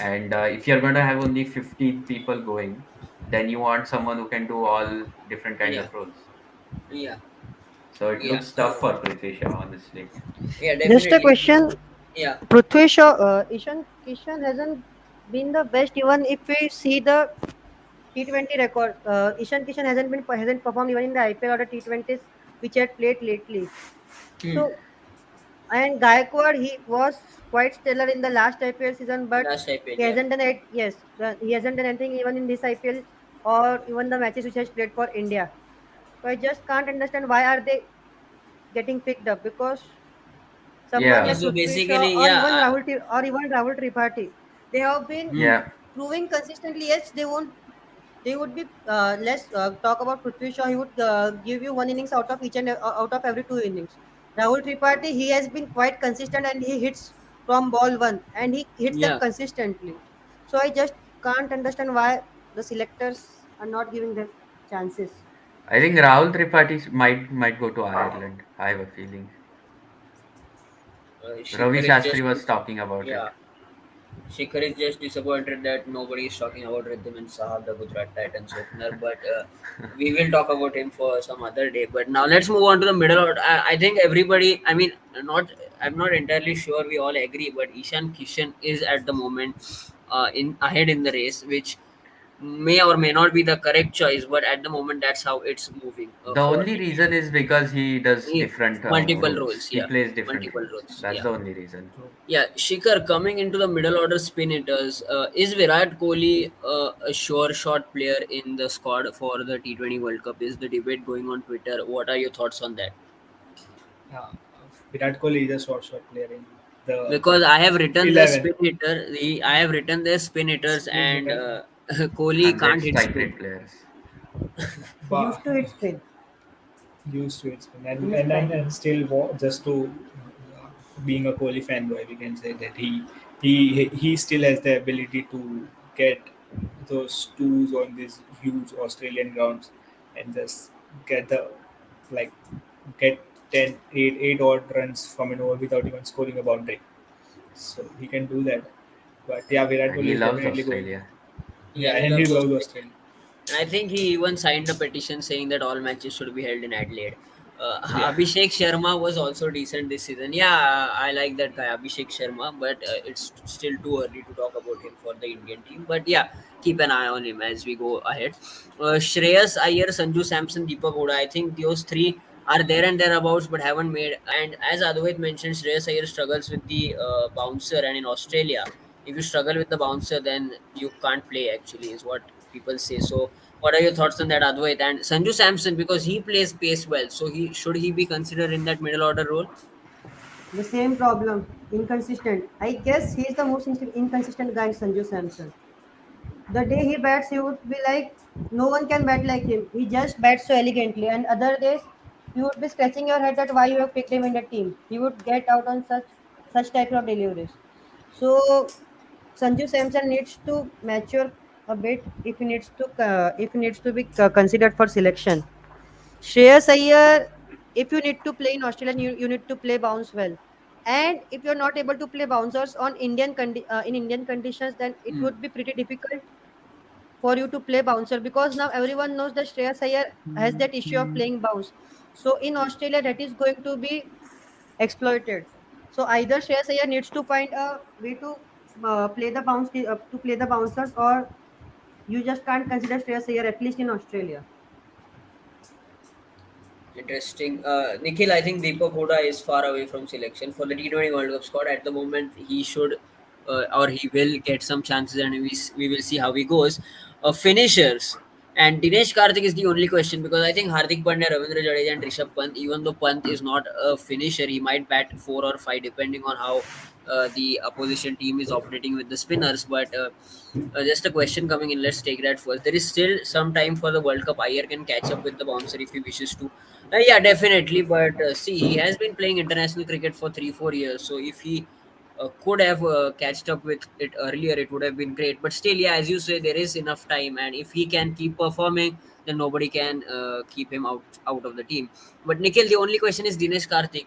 And if you're going to have only 15 people going, then you want someone who can do all different kind Yeah, of roles. yeah, So it yeah, looks tough for Prithvi Shaw, honestly. yeah, Just a definitely. question. Yeah, Prithvi Shaw, Ishan Kishan hasn't been the best. Even if we see the T20 record, Ishan Kishan hasn't performed even in the IPL or the T20s which had played lately. hmm. So, and Gaikwad, he was quite stellar in the last IPL season, but Last IPL, he yeah. hasn't done it. Yes, he hasn't done anything even in this IPL or even the matches which has played for India. So I just can't understand why are they getting picked up, because someone Okay, Yeah, like so Prithvi Shaw basically, or yeah, even Rahul Tripathi, they have been hmm. yeah. proving consistently. Yes, they won't. They would be less talk about Prithvi Shaw. He would give you one innings out of each and out of every two innings. Rahul Tripathi, he has been quite consistent and he hits from ball one and he hits them Yeah. consistently. So I just can't understand why the selectors are not giving them chances. I think Rahul Tripathi might go to Ireland. I have a feeling. Ravi Shikhar is Shastri just, was talking about it. yeah. Shikhar is just disappointed that nobody is talking about Rhythm and Sahab, the Gujarat Titans opener. But we will talk about him for some other day. But now let's move on to the middle order. I think everybody, I mean, not, I'm not entirely sure we all agree, but Ishan Kishan is at the moment in ahead in the race, which may or may not be the correct choice. But at the moment, that's how it's moving The for only India. reason is because he does Yeah, different multiple roles. roles, He yeah, plays different multiple roles. roles, That's yeah. the only reason. True. Yeah, Shikhar, coming into the middle order spin hitters, is Virat Kohli a sure shot player in the squad for the T20 World Cup? Is the debate going on Twitter? What are your thoughts on that? Yeah, Virat Kohli is a short player in the Because I have written the 11 spin hitter, I have written the spin hitters, spin and hitter. Kohli 100 can't hit strike spin. rate players. He But used to hit spin used to it spin in and his and, and, prime. and still just to being a Kohli fanboy, we can say that he still has the ability to get those twos on these huge Australian grounds and just get the like get 10 8 odd runs from an over without even scoring a boundary. So he can do that. But yeah, Virat And Kohli he is loves definitely going. Australia. Yeah, Yeah, he and he loves loves Australia. Australia. And I think he even signed a petition saying that all matches should be held in Adelaide. Yeah. Abhishek Sharma was also decent this season. Yeah, I like that guy, Abhishek Sharma, but it's still too early to talk about him for the Indian team. But yeah, keep an eye on him as we go ahead. Shreyas Iyer, Sanju Samson, Deepak Oda. I think those three. are there and thereabouts but haven't made. And as Advait mentioned, Shreyas Iyer struggles with the bouncer, and in Australia, if you struggle with the bouncer, then you can't play. Actually, is what people say. So, what are your thoughts on that, Advait? And Sanju Samson, because he plays pace well, so he be considered in that middle order role? The same problem, inconsistent. I guess he is the most inconsistent guy, Sanju Samson. The day he bats, you would be like, no one can bat like him. He just bats so elegantly. And other days, you would be scratching your head at why you have picked him in the team. He would get out on such type of deliveries. So Sanju Samson needs to mature a bit if he needs to be considered for selection. Shreyas Iyer, if you need to play in Australia, you need to play bounce well. And if you're not able to play bouncers on in Indian conditions, then it Hmm. would be pretty difficult for you to play bouncer, because now everyone knows that Shreyas Iyer has that issue of playing bounce. So in Australia, that is going to be exploited. So either Shreyas Iyer needs to find a way to play the bouncers, or you just can't consider Shreyas Iyer at least in Australia. Interesting. Nikhil, I think Deepak Huda is far away from selection for the T20 World Cup squad. At the moment, he should or he will get some chances, and we will see how he goes. Finishers. And Dinesh Karthik is the only question, because I think Hardik Pandya, Ravindra Jadeja, and Rishabh Pant, even though Pant is not a finisher, he might bat 4 or 5 depending on how the opposition team is operating with the spinners. But just a question coming in. Let's take that first. There is still some time for the World Cup. Iyer can catch up with the bouncer if he wishes to. Yeah, definitely. But see, he has been playing international cricket for 3 4 years. So if he could have catched up with it earlier, it would have been great. But still, yeah, as you say, there is enough time, and if he can keep performing, then nobody can keep him out of the team. But Nikhil, the only question is Dinesh Karthik.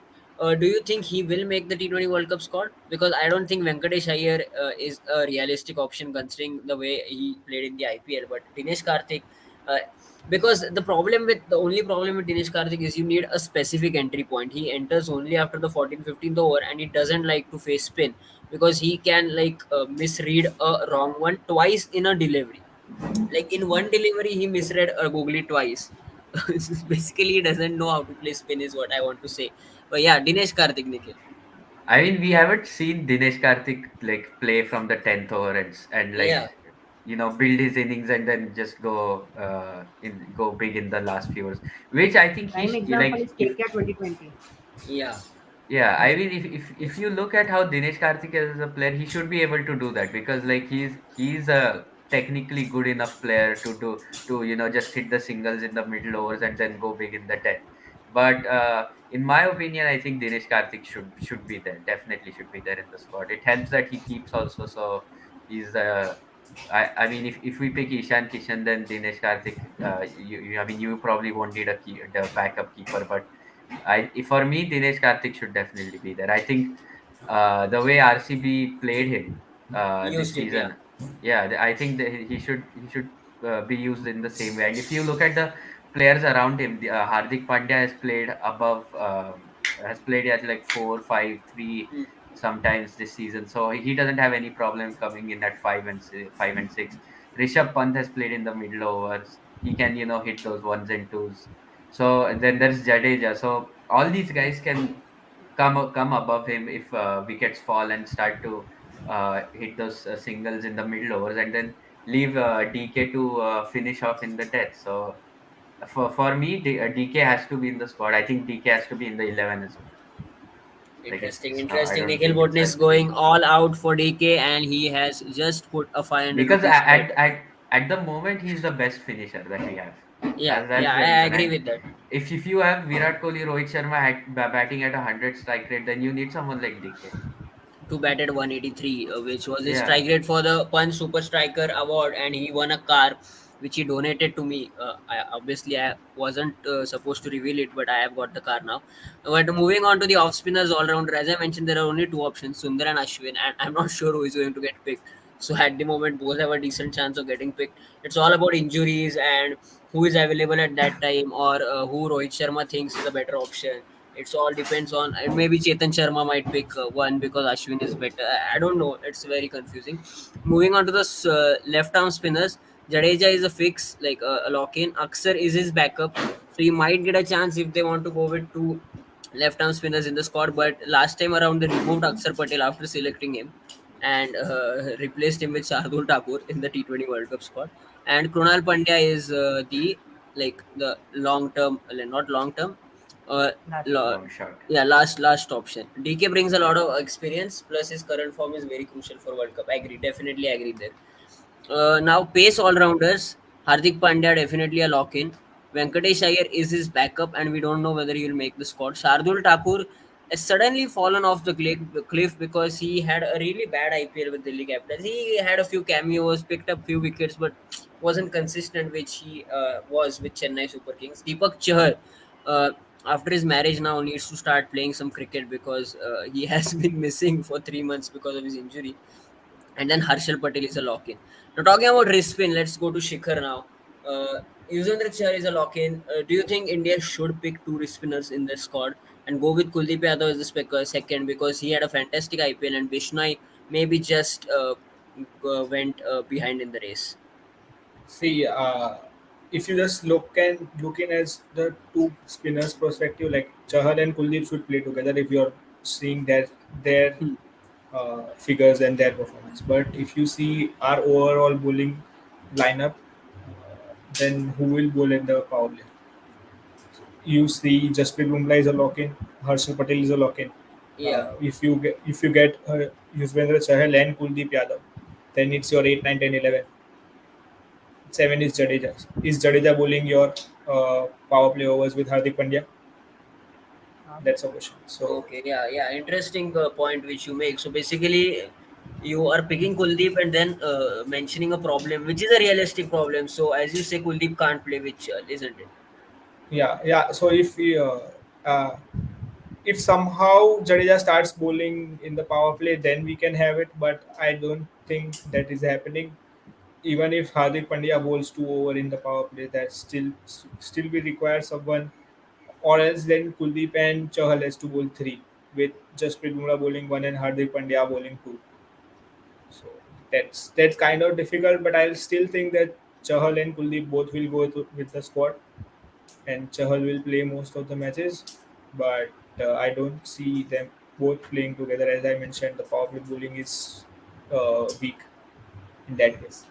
Do you think he will make the T20 World Cup squad? Because I don't think Venkatesh Iyer is a realistic option considering the way he played in the IPL. But Dinesh Karthik, uh, because the only problem with Dinesh Karthik is you need a specific entry point. He enters only after the 14th, 15th over, and he doesn't like to face spin because he can misread a wrong one twice in a delivery. Like in one delivery, he misread a googly twice. Basically, he doesn't know how to play spin, is what I want to say. But yeah, Dinesh Karthik, Nikhil. I mean, we haven't seen Dinesh Karthik like play from the 10th over and like Yeah, build his innings and then just go big in the last few overs, which I think Prime example like is if KK 2020. yeah, yeah, I mean, if you look at how Dinesh Karthik is as a player, he should be able to do that because like he's a technically good enough player to just hit the singles in the middle overs and then go big in the 10th. But in my opinion, I think Dinesh Karthik should be there. Definitely should be there in the squad. It helps that he keeps also, so he's I mean, if we pick Ishan Kishan, then Dinesh Karthik, I mean, you probably won't need the backup keeper, but for me, Dinesh Karthik should definitely be there. I think the way RCB played him this used him. Yeah, season, yeah, I think that he should be used in the same way. And if you look at the players around him, Hardik Pandya has played at like 4, 5, 3 mm, sometimes this season, so he doesn't have any problem coming in at 5 and 6. Rishabh Pant has played in the middle overs. He can hit those ones and twos. So and then there's Jadeja. So all these guys can come above him if wickets fall and start to hit those singles in the middle overs, and then leave DK to finish off in the 10th. So for me, DK has to be in the squad. I think DK has to be in the 11 as well. Like interesting, it's not. I interesting. don't Nikhil think it's Botnis that going difficult all out for DK, and he has just put a 500 because rupees bet. at the moment he's the best finisher that we have. Yeah, That's yeah, the I reason. agree And with that. if you have Virat Kohli, Rohit Sharma batting at 100 strike rate, then you need someone like DK. To bat at 183, which was his Yeah, strike rate for the Punch Super Striker Award, and he won a car, which he donated to me. I wasn't supposed to reveal it, but I have got the car now. But moving on to the off spinners all rounder, as I mentioned, there are only two options, Sundar and Ashwin, and I'm not sure who is going to get picked. So at the moment, both have a decent chance of getting picked. It's all about injuries and who is available at that time, or who Rohit Sharma thinks is a better option. It's all depends on, and maybe Chetan Sharma might pick one because Ashwin is better. I don't know. It's very confusing. Moving on to the left arm spinners, Jadeja is a fix, like a lock in. Aksar is his backup. So he might get a chance if they want to go with two left arm spinners in the squad. But last time around, they removed Akshar Patel after selecting him and replaced him with Shardul Thakur in the T20 World Cup squad. And Krunal Pandya is the long term, not long term, uh, Last lo- Long shot. yeah, last option. DK brings a lot of experience, plus his current form is very crucial for World Cup. Agree, definitely agree there. Now, pace all rounders. Hardik Pandya definitely a lock in. Venkatesh Iyer is his backup, and we don't know whether he will make the squad. Shardul Thakur has suddenly fallen off the cliff because he had a really bad IPL with Delhi Capitals. He had a few cameos, picked up few wickets, but wasn't consistent, which he was with Chennai Super Kings. Deepak Chahar, uh, after his marriage, now needs to start playing some cricket because he has been missing for 3 months because of his injury. And then Harshal Patel is a lock-in. Now talking about wrist spin, let's go to Shikhar now. Yuzvendra Chahar is a lock-in. Do you think India should pick two wrist spinners in their squad and go with Kuldeep Yadav as the second because he had a fantastic IPL and Bishnoi maybe just went behind in the race? See, if you just looking as the two spinners perspective, like Chahal and Kuldeep should play together if you're seeing their Hmm. figures and their performance. But if you see our overall bowling lineup, then who will bowl in the power play? You see, Jasprit Bumrah is a lock-in, Harshal Patel is a lock-in. Yeah. If you get Yuzvendra Chahal and Kuldeep Yadav, then it's your 8, 9, 10, 11. 7 is Jadeja. Is Jadeja bowling your power play overs with Hardik Pandya? That's a question. So Okay. Yeah. Yeah. Interesting point which you make. So basically, you are picking Kuldeep and then mentioning a problem, which is a realistic problem. So as you say, Kuldeep can't play, which isn't it? yeah. So uh, if somehow Jadeja starts bowling in the power play, then we can have it. But I don't think that is happening. Even if Hardik Pandya bowls 2 over in the power play, that still we require someone, or else then Kuldeep and Chahal has to bowl 3 with Jasprit Bumrah bowling 1 and Hardik Pandya bowling 2. So that's kind of difficult, but I'll still think that Chahal and Kuldeep both will go with the squad, and Chahal will play most of the matches. But I don't see them both playing together. As I mentioned, the power play bowling is weak in that case.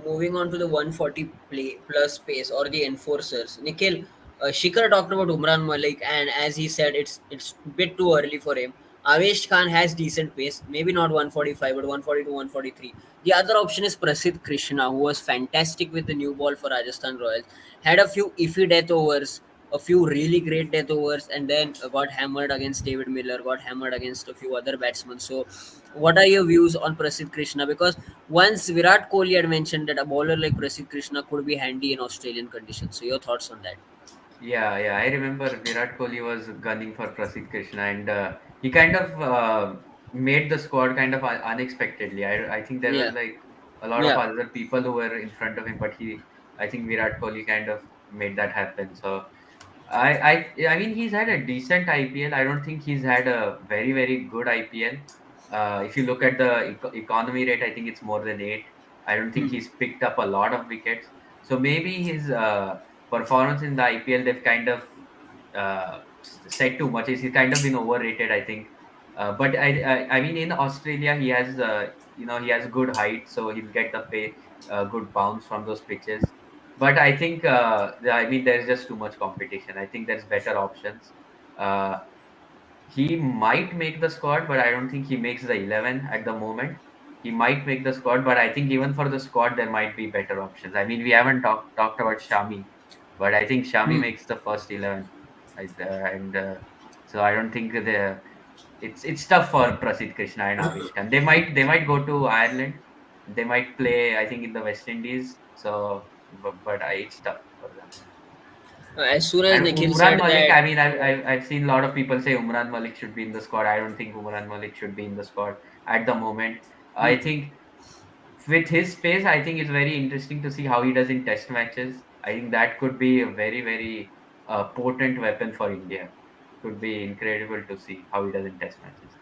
Moving on to the 140 play plus pace or the enforcers. Nikhil, Shikhar talked about Umran Malik, and as he said, it's a bit too early for him. Avesh Khan has decent pace, maybe not 145, but 142, 143. The other option is Prasidh Krishna, who was fantastic with the new ball for Rajasthan Royals. Had a few iffy death overs, a few really great death overs, and then got hammered against David Miller, got hammered against a few other batsmen. So, what are your views on Prasidh Krishna? Because once Virat Kohli had mentioned that a bowler like Prasidh Krishna could be handy in Australian conditions. So, your thoughts on that? Yeah, yeah. I remember Virat Kohli was gunning for Prasidh Krishna, and he kind of made the squad kind of unexpectedly. I think there was Yeah, like a lot of yeah. other people who were in front of him, but I think Virat Kohli kind of made that happen. So I mean, he's had a decent IPL. I don't think he's had a very good IPL. If you look at the economy rate, I think it's more than 8. I don't think Hmm. he's picked up a lot of wickets. So maybe his performance in the IPL, they've kind of said too much. He's kind of been overrated, I think. But I mean, in Australia, he has he has good height, so he'll get the pay, good bounce from those pitches. But I think I mean, there's just too much competition. I think there's better options. Uh, he might make the squad, but I don't think he makes the 11 at the moment. He might make the squad, but I think even for the squad, there might be better options. I mean, we haven't talked about Shami, but I think Shami Hmm. makes the first 11. And so I don't think it's tough for Prasidh Krishna and Avish Khan. They might go to Ireland. They might play, I think, in the West Indies. So, but it's tough for them. As soon as And Nikhil Umran said Malik, that, I mean, I've seen a lot of people say Umran Malik should be in the squad. I don't think Umran Malik should be in the squad at the moment. I hmm, think with his pace, I think it's very interesting to see how he does in test matches. I think that could be a very potent weapon for India. Could be incredible to see how he does in test matches.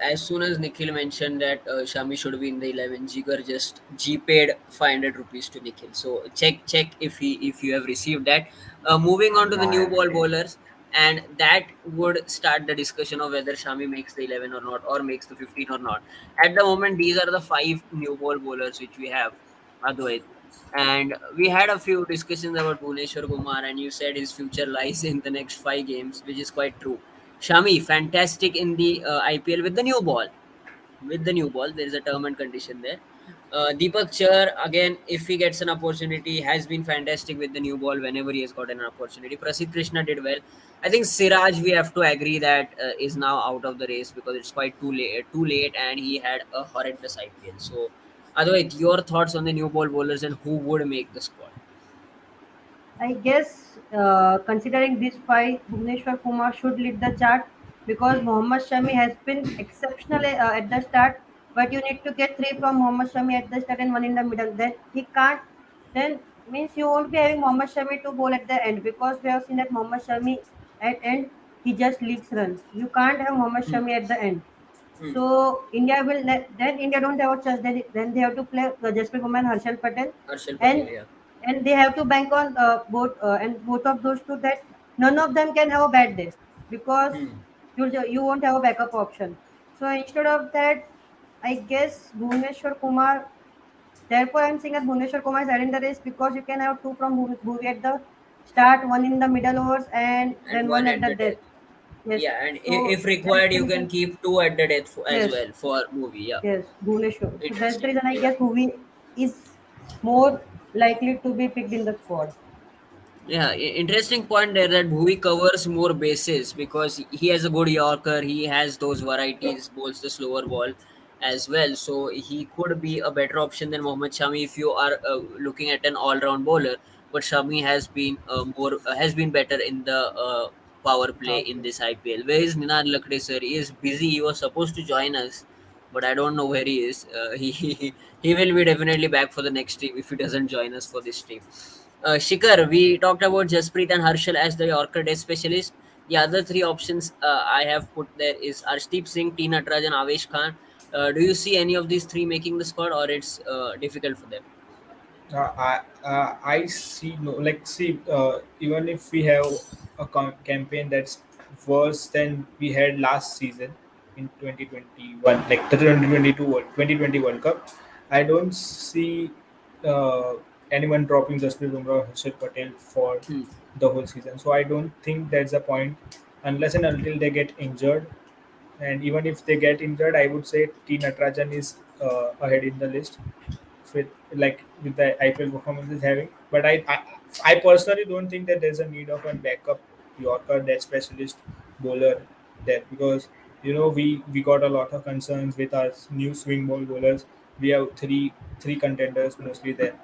as soon as Nikhil mentioned that Shami should be in the 11, Jigar just GP'd 500 rupees to Nikhil. So check if you have received that. Moving on to No, the I new haven't ball yet. bowlers, and that would start the discussion of whether Shami makes the 11 or not, or makes the 15 or not. At the moment, these are the five new ball bowlers which we have, Advait. And we had a few discussions about Bhuvneshwar Kumar, and you said his future lies in the next five games, which is quite true. Shami, fantastic in the IPL with the new ball. With the new ball, there is a term and condition there. Deepak Char, again, if he gets an opportunity, has been fantastic with the new ball whenever he has gotten an opportunity. Prasidh Krishna did well. I think Siraj, we have to agree that is now out of the race because it's quite too late, and he had a horrendous IPL. So, Advait, your thoughts on the new ball bowlers and who would make the squad? I guess considering these five, Bhuvneshwar Kumar should lead the chart because Mohammad Shami has been exceptional at the start. But you need to get three from Mohammad Shami at the start and one in the middle. Then he can't. Then means you won't be having Mohammad Shami to bowl at the end because we have seen that Mohammad Shami at end he just leaks run. You can't have Mohammad Hmm. Shami at the end. Hmm. So India will then India don't have a choice. Then they have to play Jasprit Bumrah and Harshal Patel, Harshal Patel, and yeah. they have to bank on both of those two that none of them can have a bad day because Hmm. you won't have a backup option. So instead of that, I guess Bhuvneshwar Kumar. Therefore, I'm saying that Bhuvneshwar Kumar is adding the race because you can have two from Bhuvi at the start, one in the middle overs, and And then one one at at the the death. death. Yes. Yeah, and So if that's required, the you can reason. keep two at the death as Yes. well for movie. Yeah, Yes, Bhuvneshwar. So that's the interesting. reason I Yeah. guess Bhuvi is more likely to be picked in the squad. Yeah, interesting point there that Bhuvi covers more bases because he has a good Yorker. He has those varieties, bowls the slower ball as well. So he could be a better option than Mohammad Shami if you are looking at an all-round bowler. But Shami has been better in the power play in Okay. this IPL. Where is Minar Lakde sir? He is busy. He was supposed to join us, but I don't know where he is. He will be definitely back for the next team if he doesn't join us for this team. Shikhar, we talked about Jasprit and Harshal as the Yorker Test specialist. The other three options I have put there is Arshdeep Singh, T Natraj, and Avesh Khan. Do you see any of these three making the squad, or it's difficult for them? I see no like see even if we have a campaign that's worse than we had last season in 2021, like the 2020 World Cup, I don't see uh, anyone dropping Jasprit Bumrah or Harshal Patel for Hmm. the whole season. So I don't think that's the point unless and until they get injured. And even if they get injured, I would say T Natarajan is ahead in the list with with the IPL performance is having. But I personally don't think that there's a need of a backup Yorker that specialist bowler there because we got a lot of concerns with our new swing ball bowlers. We have three contenders mostly there,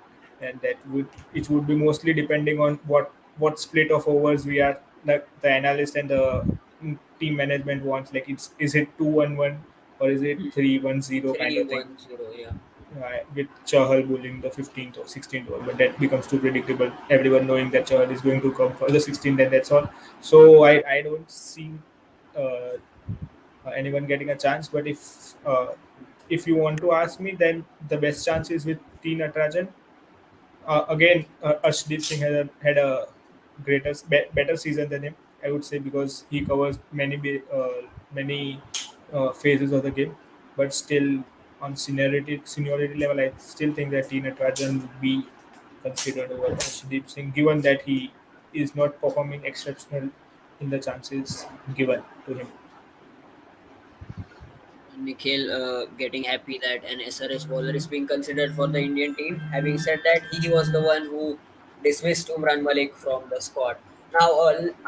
and that would it would be mostly depending on what split of overs we are the analyst and the team management wants. Like it's is it 2-1-1 or is it Hmm. 3-1-0 kind Three of thing one zero. Yeah. with Chahal bowling the 15th or 16th over, but that becomes too predictable. Everyone knowing that Chahal is going to come for the 16th, and that's all. So I don't see uh, anyone getting a chance. But if you want to ask me, then the best chance is with T Natarajan. Again, Arshdeep Singh had a better season than him, I would say, because he covers many phases of the game. But still, on seniority level, I still think that T Natarajan would be considered over Arshdeep Singh, given that he is not performing exceptional in the chances given to him. Nikhil getting happy that an SRS bowler is being considered for the Indian team. Having said that, he was the one who dismissed Umran Malik from the squad. Now,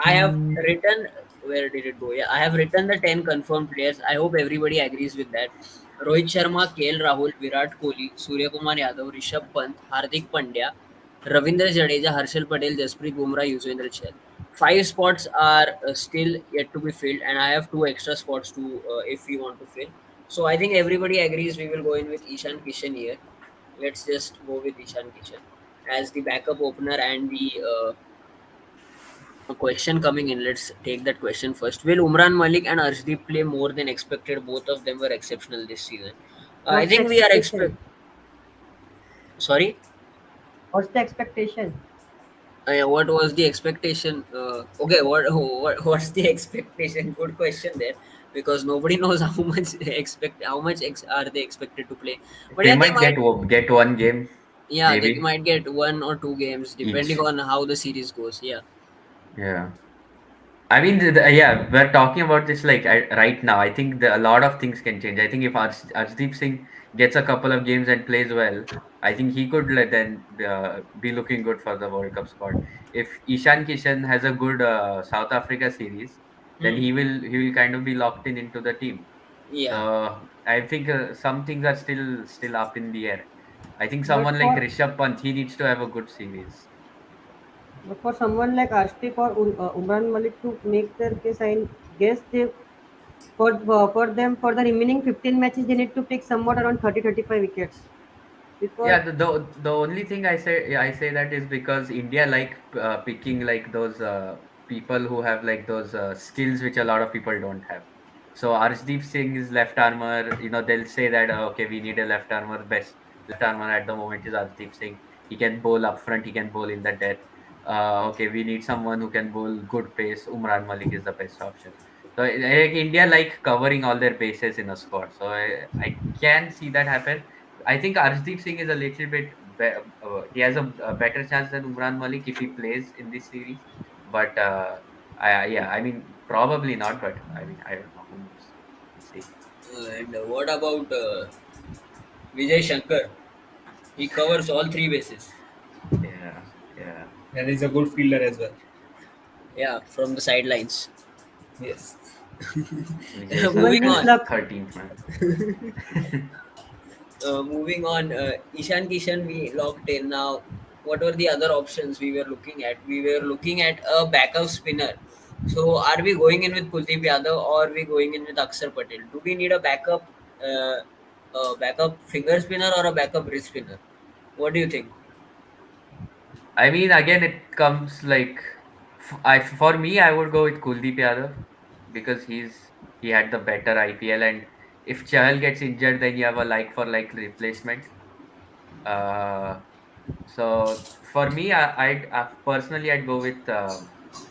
I have written, where did it go? Yeah, I have written the 10 confirmed players. I hope everybody agrees with that. Rohit Sharma, KL Rahul, Virat Kohli, Surya Kumar Yadav, Rishabh Pant, Hardik Pandya, Ravindra Jadeja, Harshal Patel, Jasprit Bumrah, Yuzvendra Chahal. Five spots are still yet to be filled, and I have two extra spots to if we want to fill. So I think everybody agrees we will go in with Ishan Kishan here. Let's just go with Ishan Kishan as the backup opener and the a question coming in. Let's take that question first. Will Umran Malik and Arshdeep play more than expected? Both of them were exceptional this season. I What's the think we are expectation? Sorry. What's the expectation? What was the expectation? Okay, what's the expectation? Good question there, because nobody knows how much are they expected to play. But They yeah, they might might. get one game, Yeah, they maybe might get 1 or 2 games depending each. on how the series goes. Yeah. Yeah. I mean, yeah, we're talking about this like right now. I think a lot of things can change. I think if Arshdeep Singh gets a couple of games and plays well, I think he could then be looking good for the World Cup squad. If Ishan Kishan has a good South Africa series, then Hmm. he will kind of be locked into the team. Yeah. So I think some things are still up in the air. I think But someone like for Rishabh Pant, he needs to have a good series. but for someone like Arshdeep or Umran Malik to make their case, I guess they for them for the remaining 15 matches they need to take somewhat around 30-35 wickets because Yeah, the only thing I say that is because India like picking like those people who have like those skills which a lot of people don't have. So Arshdeep Singh is left armor. They'll say that okay, we need a left armor. Best left armor at the moment is Arshdeep Singh. He can bowl up front. He can bowl in the death. Okay, we need someone who can bowl good pace. Umran Malik is the best option. So like India like covering all their bases in a squad. So I can see that happen. I think Arshdeep Singh is a little bit. He has a better chance than Umran Malik if he plays in this series. But yeah, I mean probably not. But I mean I don't know. Who knows? We'll see. And what about Vijay Shankar? He covers all three bases. Yeah, yeah. And he's a good fielder as well. Yeah, from the sidelines. Yes. Vijay is a even Moving his on. best luck 13th man. Moving on, Ishan Kishan we locked in. Now, what were the other options we were looking at? We were looking at a backup spinner. So, are we going in with Kuldeep Yadav or are we going in with Akshar Patel? Do we need a backup finger spinner or a backup wrist spinner? What do you think? I mean again it comes like for me I would go with Kuldeep Yadav because he had the better IPL, and if Chahal gets injured then you have a like for like replacement. Uh, So for me, personally I'd go with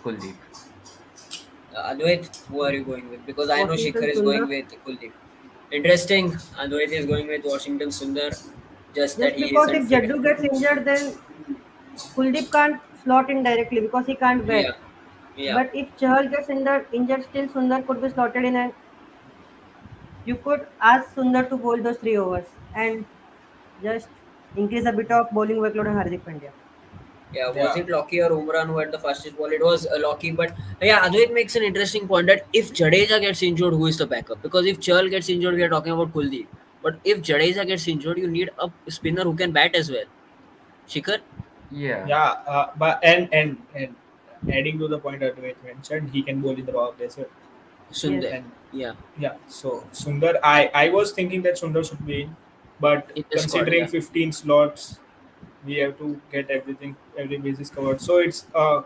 Kuldeep. Advait, who are you going with? Because I know Washington Shikhar is going Sundar. with Kuldeep. Interesting. Advait is going with Washington Sundar. Just that Just he because isn't if fit. Jaddu gets injured, then Kuldeep can't slot in directly because he can't bat. Yeah, yeah. But if Chahal gets injured, still Sundar could be slotted in, and you could ask Sundar to bowl those 3 overs and just increase a bit of bowling workload on Hardik Pandya. Yeah, was Yeah. it Lockey or Umran who had the fastest ball? It was Lockey, but yeah, Advait makes an interesting point that if Jadeja gets injured, who is the backup? Because if Chahal gets injured, we are talking about Kuldeep. But if Jadeja gets injured, you need a spinner who can bat as well. Shikhar, Yeah, Yeah. But adding to the point that we mentioned, he can bowl in the power play. So, Yes, Sundar, and yeah, yeah, so Sundar, I was thinking that Sundar should be in, but in the squad, considering yeah, 15 slots, we have to get every basis covered. So it's a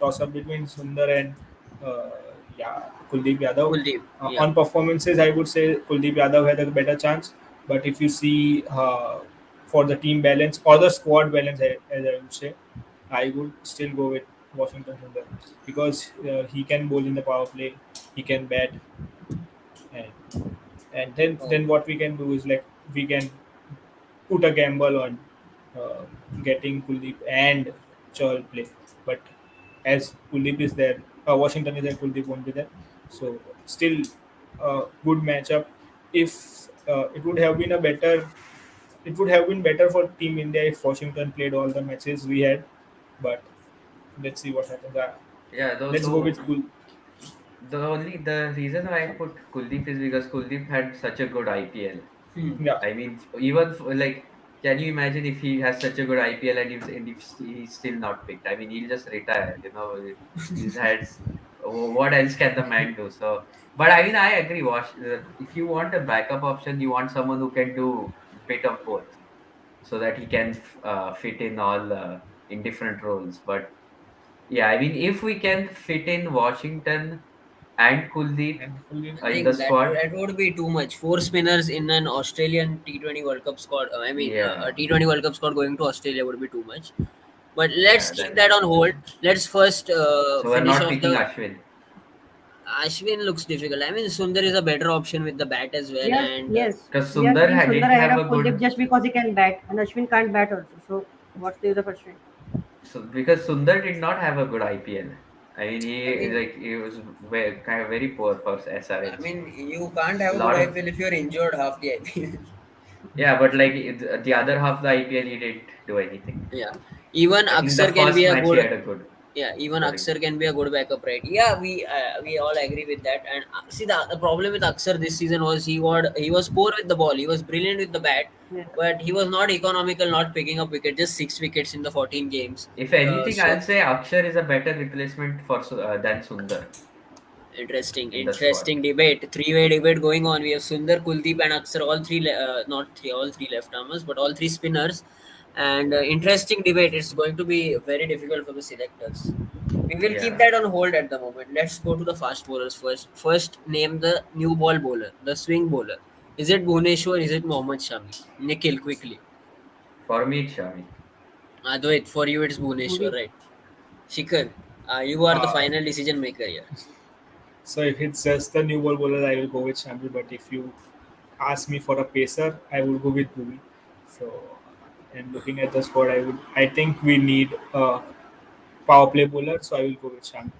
toss up between Sundar and uh, yeah, Kuldeep Yadav. Kuldeep, yeah. On performances, I would say Kuldeep Yadav had a better chance. But if you see for the team balance or the squad balance, as I would say, I would still go with Washington Sundar because he can bowl in the power play, he can bat, and Oh, then what we can do is like we can put a gamble on uh, getting Kuldeep and Chahal play. But as Kuldeep is there, Washington is there, Kuldeep won't be there. So still a good matchup. If it would have been better for Team India if Washington played all the matches we had. But let's see what happens. yeah. Though, Let's go with though the reason why I put Kuldeep is because Kuldeep had such a good IPL. hmm. Yeah, I mean, even like, can you imagine if he has such a good IPL and if he's still not picked? I mean, he'll just retire. He's had. What else can the man do? So, but I mean, I agree. If you want a backup option, you want someone who can do bit of both, so that he can fit in all in different roles. But yeah, I mean, if we can fit in Washington, and Kuldeep and fully. I in the think squad. that would be too much. Four spinners in an Australian T20 World Cup squad. A Yeah, T20 World Cup squad going to Australia would be too much. But let's yeah, keep that that is on true. hold. Let's first So we're finish not off picking the. Ashwin. Ashwin looks difficult. I mean, Sundar is a better option with the bat as well, Yes, and yes. Because We are Sundar putting Sundar didn't ahead have of a Kuldeep good. just because he can bat, and Ashwin can't bat also. So what's the other question? So because Sundar did not have a good IPL. I mean, I mean, he was kind of very poor for I SRH. mean, you can't A have a good lot of IPL if you're injured half the IPL. yeah, but like the other half of the IPL, he didn't do anything. Yeah, even I think the Aksar can be first a match he good. had a good Yeah, even bowling. Aksar can be a good backup, right? Yeah, we all agree with that. And see, the problem with Aksar this season was he was poor with the ball. He was brilliant with the bat, Yeah. but he was not economical, not picking up wicket. Just 6 wickets in the 14 games. If anything, So I'll say Akshar is a better replacement for than Sundar interesting, in the squad. interesting debate. Three-way debate going on. We have Sundar, Kuldeep, and Aksar. All three, not three, all three left armers, but all three spinners. And interesting debate. It's going to be very difficult for the selectors. We will keep Yeah, that on hold at the moment. Let's go to the fast bowlers first. First, name the new ball bowler, the swing bowler. Is it Bhuneshwar? Is it Mohammad Shami? Nikhil, quickly. for me, it's Shami. Advait, for you it's Bhuneshwar, Bhuvi. right? Shikhar, you are the Uh, final decision maker here. so if it's just the new ball bowler, I will go with Shambi. But if you ask me for a pacer, I would go with Bhuvi. So, and looking at the squad, I think we need a power play bowler. So I will go with Shambi.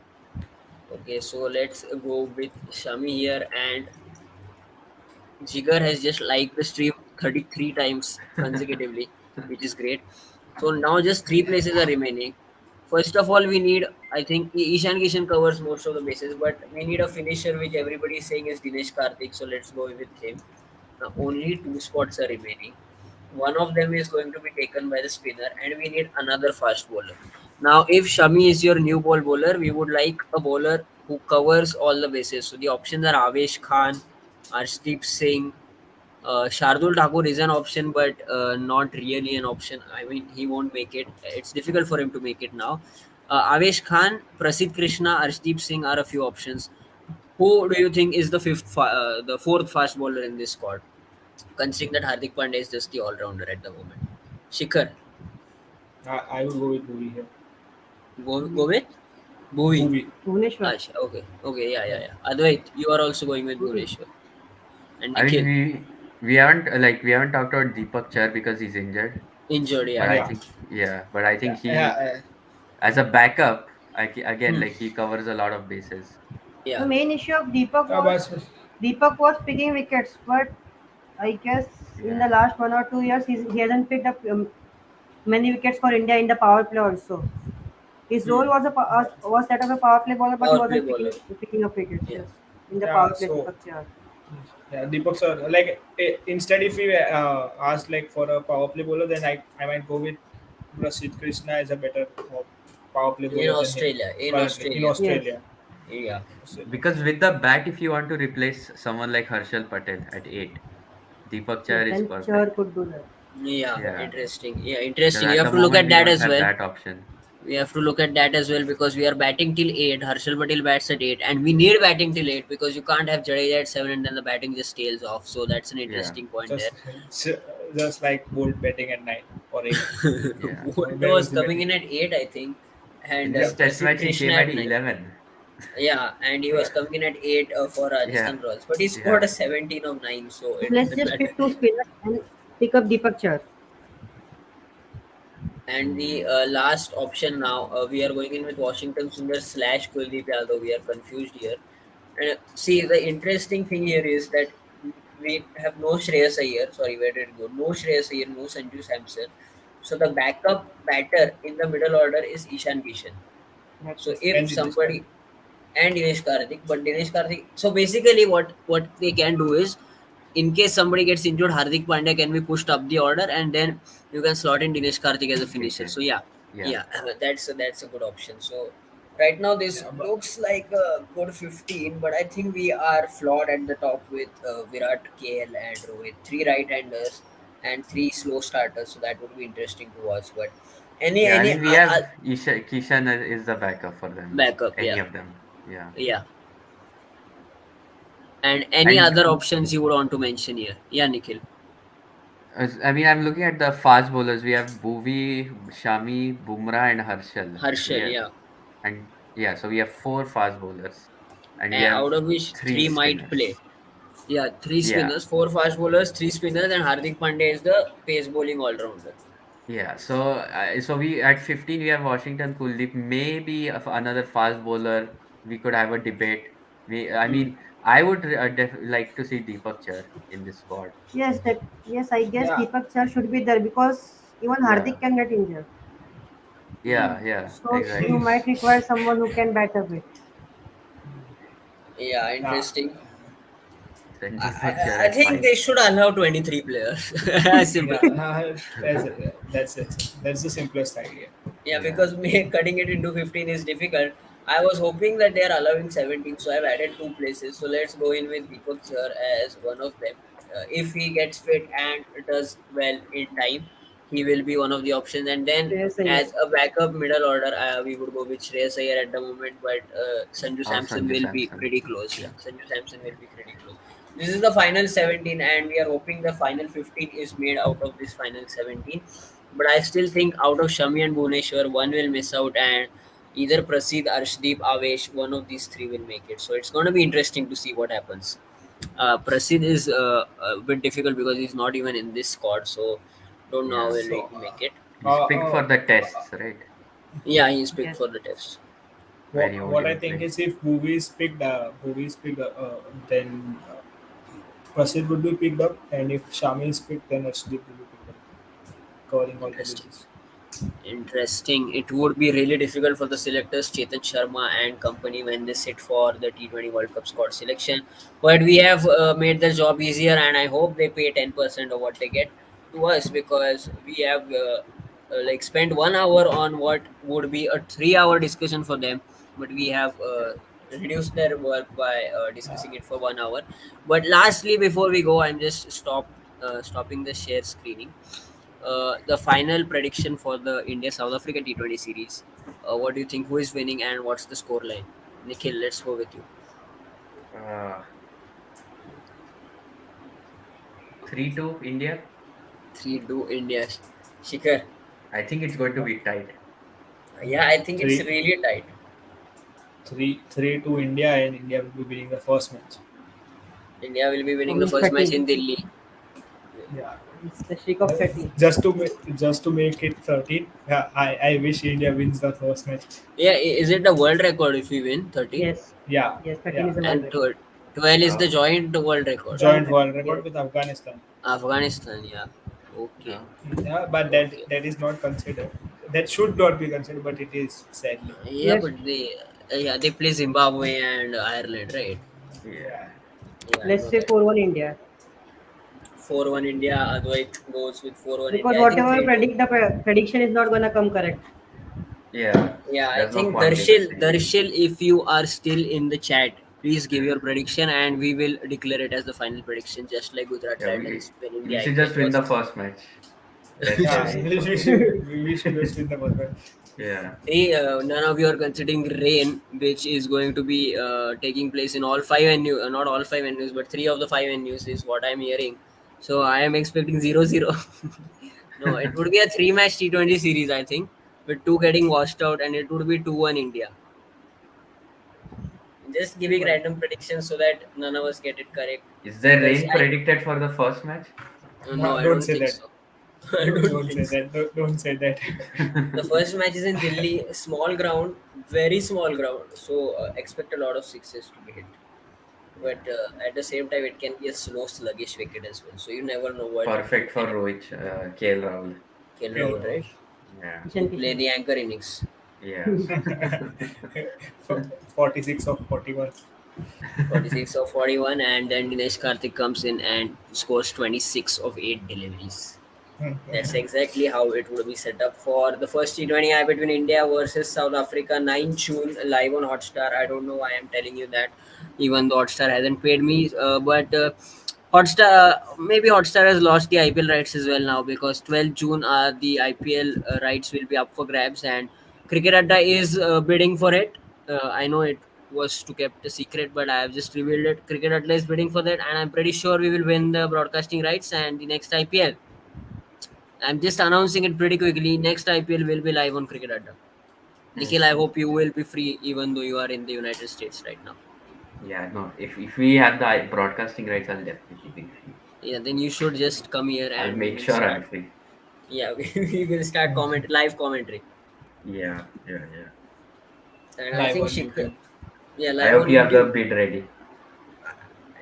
Okay, so let's go with Shami here, and Jigar has just liked the stream 33 times consecutively, which is great. So now just three places are remaining. First of all, we need, I think Ishan Kishan covers most of the bases, but we need a finisher, which everybody is saying is Dinesh Karthik. So let's go with him. Now only two spots are remaining. One of them is going to be taken by the spinner, and we need another fast bowler. Now, if Shami is your new ball bowler, we would like a bowler who covers all the bases. So the options are Avesh Khan, Arshdeep Singh, Shardul Thakur is an option, but not really an option. I mean, he won't make it. It's difficult for him to make it now. Avesh Khan, Prasidh Krishna, Arshdeep Singh are a few options. Who do you think is the fourth fast bowler in this squad? Considering that Hardik Pandya is just the all rounder at the moment. Shikhar, I will go with Bhuvi here. go with Bhuvi. Bhuvi. Bhuvaneshwar. Acha, okay, yeah. Advait, you are also going with Bhuvi. Bhuvneshwar and I mean, Nikhil. we haven't talked about Deepak Char because he's injured. Injured, But yeah. I Yeah, think yeah, but I think yeah, he yeah. as a backup, again Hmm. like he covers a lot of bases. The Yeah, main issue of But Deepak was picking wickets, but I guess in the Yeah, last 1 or 2 years he hasn't picked up many wickets for India in the power play also. His role hmm. was was that of a power play bowler, but he Power play wasn't bowler. picking up wickets. Yeah, Yes, in the yeah, power play, so Deepak Chahar. yeah, Deepak sir, like instead if we asked like for a power play bowler, then I might go with Prasidh Krishna as a better power play in bowler than him Australia, in currently in Australia. Yes, Australia. Yeah, Australia. because with the bat, if you want to replace someone like Harshal Patel at 8, Deepak yes, Char is then Chahar perfect. could do that. yeah, Yeah, interesting. Yeah, because interesting. You at have the to look moment at we that don't as have well. that option. We have to look at that as well because we are batting till 8. Harshal Patel bats at 8, and we need batting till 8 because you can't have Jadeja at 7 and then the batting just tails off. So that's an Yeah, interesting point there. Just just like Bolt betting at 9 or 8. yeah. Bolt Where was was the coming betting? in at 8, I think, In and Yeah. this test Prasidh match, he Krishna came at at 9. 11. Yeah, and he was Yeah. coming in at 8 for Yeah, Rajasthan Royals, but he scored a yeah. 17 of 9, so So it let's doesn't just matter. pick two spinners and pick up Deepak Chahar. And the Mm, last option now, we are going in with Washington Sundar slash Kuldeep Yadav. We are confused here. And see, the interesting thing here is that we have no Shreyas Iyer. Sorry, where did it go? No Shreyas Iyer, no Sanju Samson. So the backup batter in the middle order is Ishan Kishan. That's So it. if And Dinesh Karthik. somebody and Dinesh Karthik, but Dinesh Karthik. So basically, what they can do is, in case somebody gets injured, Hardik Pandya can be pushed up the order, and then you can slot in Dinesh Karthik as a finisher. Kishan. So yeah, Yeah. yeah, that's a good option. So right now this Yeah, but looks like a good 15, but I think we are flawed at the top with Virat, KL, and Rohit. Three right-handers and three slow starters. So that would be interesting to watch. But Yeah, I any mean, we have Kishan is the backup for them. backup, Any yeah, of them. Yeah. yeah. And any And other options you would want to mention here? Yeah, Nikhil. I mean, I'm looking at the fast bowlers. We have Bhuvi, Shami, Bumrah, and Harshal. We Harshal, have, yeah. and yeah, so we have four fast bowlers, and we And have out of which three three might spinners. play. Yeah, three Yeah, spinners, four fast bowlers, three spinners, and Hardik Pandya is the pace bowling all rounder. yeah. So we at 15 we have Washington Kuldeep. Maybe another fast bowler. We could have a debate. I Hmm. mean, I would like to see Deepak Char in this squad. Yes, yes, I guess Yeah, Deepak Char should be there because even Yeah, Hardik can get injured. Hmm. yeah, So you exactly. might require someone who can bat a bit. Yeah, yeah, interesting. Then I, Deepak Char I at think five. they should allow 23 players. Simple. yeah. That's it. That's the simplest idea. Yeah, Yeah, because cutting it into 15 is difficult. I was hoping that they are allowing 17, so I've added two places. So let's go in with Deepak Sir as one of them. If he gets fit and does well in time, he will be one of the options. And then Shreyas Iyer. as a backup middle order, we would go with Shreyas Iyer at the moment, but Sanju or Samson Sanju will be Samson. pretty close. Yeah, Sanju Samson will be pretty close. This is the final 17, and we are hoping the final 15 is made out of this final 17. But I still think out of Shami and Bhuneshwar, one will miss out, and either Prasid, Arshdeep, Avesh, one of these three will make it. So it's going to be interesting to see what happens. Prasid is a bit difficult because he's not even in this squad, so don't know how Yeah, will So, he make it. he's picked for the tests, right? Yeah, he's picked Yes. for the test. Where he won't what I even think play. is if Bhuvi is picked, then Prasid would be picked up, and if Shami is picked, then Arshdeep will be picked up, covering all the Interesting. bases. Interesting. It would be really difficult for the selectors, Chetan Sharma and company, when they sit for the T20 World Cup squad selection. But we have made their job easier, and I hope they pay 10% of what they get to us, because we have like spent 1 hour on what would be a 3 hour discussion for them, but we have reduced their work by discussing it for 1 hour. But lastly, before we go, I'm just stopping the share screening. The final prediction for the India South Africa T20 series. What do you think? Who is winning and what's the score line? Nikhil, let's go with you. Uh, 3-2 India. 3-2 India. Shikhar. I think it's going to be tight. Yeah, I think it's Three, really tight. 3 to India, and India will be winning the first match. India will be For winning the me, first match 13. in Delhi. Yeah, It's the streak of 13. just to make it 13. Yeah, I wish India wins the first match. Yeah, is it the world record if we win 13? Yes. Yeah, Yes, 13 yeah. is a world And record. 12 is the Oh, joint world record. Joint Joint record. world record Yes. with Afghanistan. Afghanistan, yeah. Okay. no. Yeah, but Okay. that is not considered. That should not be considered, but it is sadly. Yeah, Let's but they play Zimbabwe and Ireland, right? Yeah. Yeah. Yeah, I let's know say that. 4-1 India. 4-1 India. Advait goes with 4-1 Because India. I think whatever we 3-2. predict, the prediction is not gonna come correct. Yeah. Yeah, I There's no think point even Darshil, saying. Darshil, if you are still in the chat, please give your prediction and we will declare it as the final prediction, just like Gujarat Yeah, Titans when we India should IPL just win the lost. first match. Best Yeah, case. we should just win the first match. Yeah. See, none of you are considering rain, which is going to be taking place in all five venues, not all five venues, but three of the five venues is what I'm hearing. So I am expecting 0-0. No, it would be a three-match T20 series, I think, with two getting washed out, and it would be 2-1 India. Just giving 2-1. random predictions so that none of us get it correct. Is there Because rain predicted for the first match? no, I Don't don't say think that. so. I don't Don't say think so. that. Don't say that. The first match is in Delhi, small ground, very small ground. So expect a lot of sixes to be hit. But at the same time, it can be a slow, sluggish wicket as well. So you never know what Perfect for can Rohit, KL Rahul. kill Okay. Rahul, right? Yeah. To Kishan play Kishan. the anchor innings. Yes. 46 of 41. 46 of 41, and then Dinesh Karthik comes in and scores 26 of 8 deliveries. That's exactly how it would be set up for the first T20I between India versus South Africa, 9 June, live on Hotstar. I don't know why I'm telling you that, even though Hotstar hasn't paid me. But Hotstar, maybe Hotstar has lost the IPL rights as well now, because 12th June the IPL rights will be up for grabs, and Cricket Adda is bidding for it. I know it was to kept a secret, but I have just revealed it. Cricket Adda is bidding for that, and I'm pretty sure we will win the broadcasting rights and the next IPL. I'm just announcing it pretty quickly. Next IPL will be live on Cricket Adda. Nikhil, I hope you will be free even though you are in the United States right now. Yeah, no. If we have the broadcasting rights, I'll definitely be free. Yeah, then you should just come here I'll and we make will sure I'm start. free. Yeah, we will start live commentary. Yeah, yeah, yeah. And I live think on YouTube. yeah, I live hope on you have the YouTube. bid ready.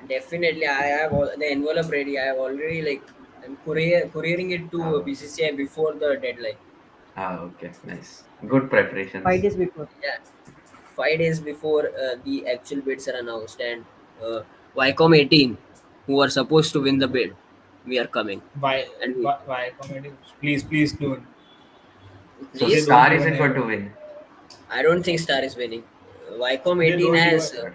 Definitely, I have the envelope ready. I have already I'm couriering it to Oh, BCCI before the deadline. okay, nice. Good 5 preparations. days before. Yeah, 5 days before the actual bids are announced, and uh, Vicom 18, who are supposed to win the bid, we are coming, Why? and we Why comedy? Please don't. So They please. don't Star even isn't going have. to win. I don't think Star is winning. Vicom They 18 don't Oh even. has my God.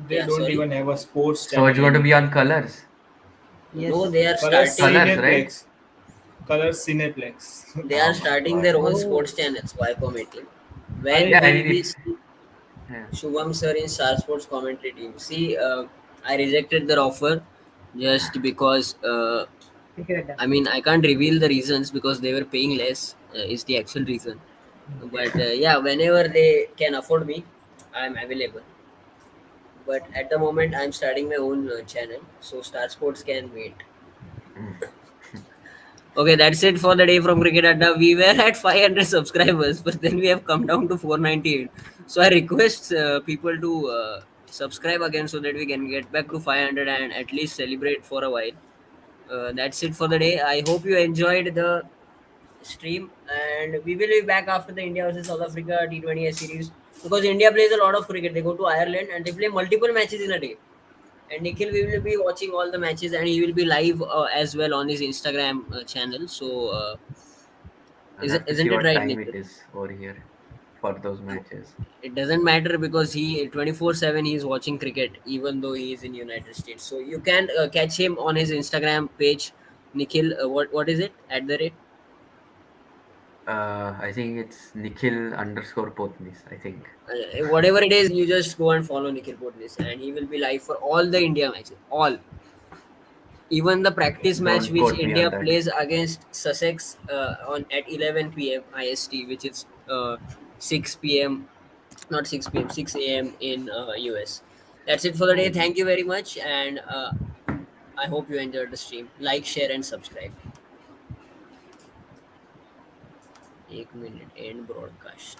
They yeah. don't Sorry, even have a sports So channel it's going to be anymore. on colors. no, Yes. they are Colors starting. Colors, right? Cineplex. Colors Cineplex. They are Oh my starting God. their own Oh, sports channels. Vicom 18. When Are Yeah, I will mean we it's see yeah. Shubham sir in Star Sports commentary team? See, I rejected their offer just because. Cricket Adda. I mean, I can't reveal the reasons because they were paying less. Is the actual reason. Okay. But yeah, whenever they can afford me, I'm available. But at the moment, I'm starting my own channel, so Star Sports can wait. Mm. Okay, that's it for the day from Cricket Adda. We were at 500 subscribers, but then we have come down to 498. So I request people to subscribe again so that we can get back to 500 and at least celebrate for a while. That's it for the day. I hope you enjoyed the stream, and we will be back after the India versus South Africa T20I series because India plays a lot of cricket. They go to Ireland and they play multiple matches in a day. And Nikhil, we will be watching all the matches, and he will be live as well on his Instagram channel. So, I'll have to see isn't it what right, time it Nikhil? is over here for those matches. It doesn't matter because he 24/7 he is watching cricket, even though he is in United States. So you can catch him on his Instagram page, Nikhil. What is it at the rate? I think it's Nikhil underscore Potnis, I think. Whatever it is, you just go and follow Nikhil Potnis, and he will be live for all the India matches. All, even the Okay. practice match Don't which quote me on India that. plays against Sussex on at 11 p.m. IST, which is 6 p.m. not 6 p.m. 6 a.m. in US. That's it for the day. Thank you very much, and I hope you enjoyed the stream. Like, share, and subscribe. 1 minute end broadcast.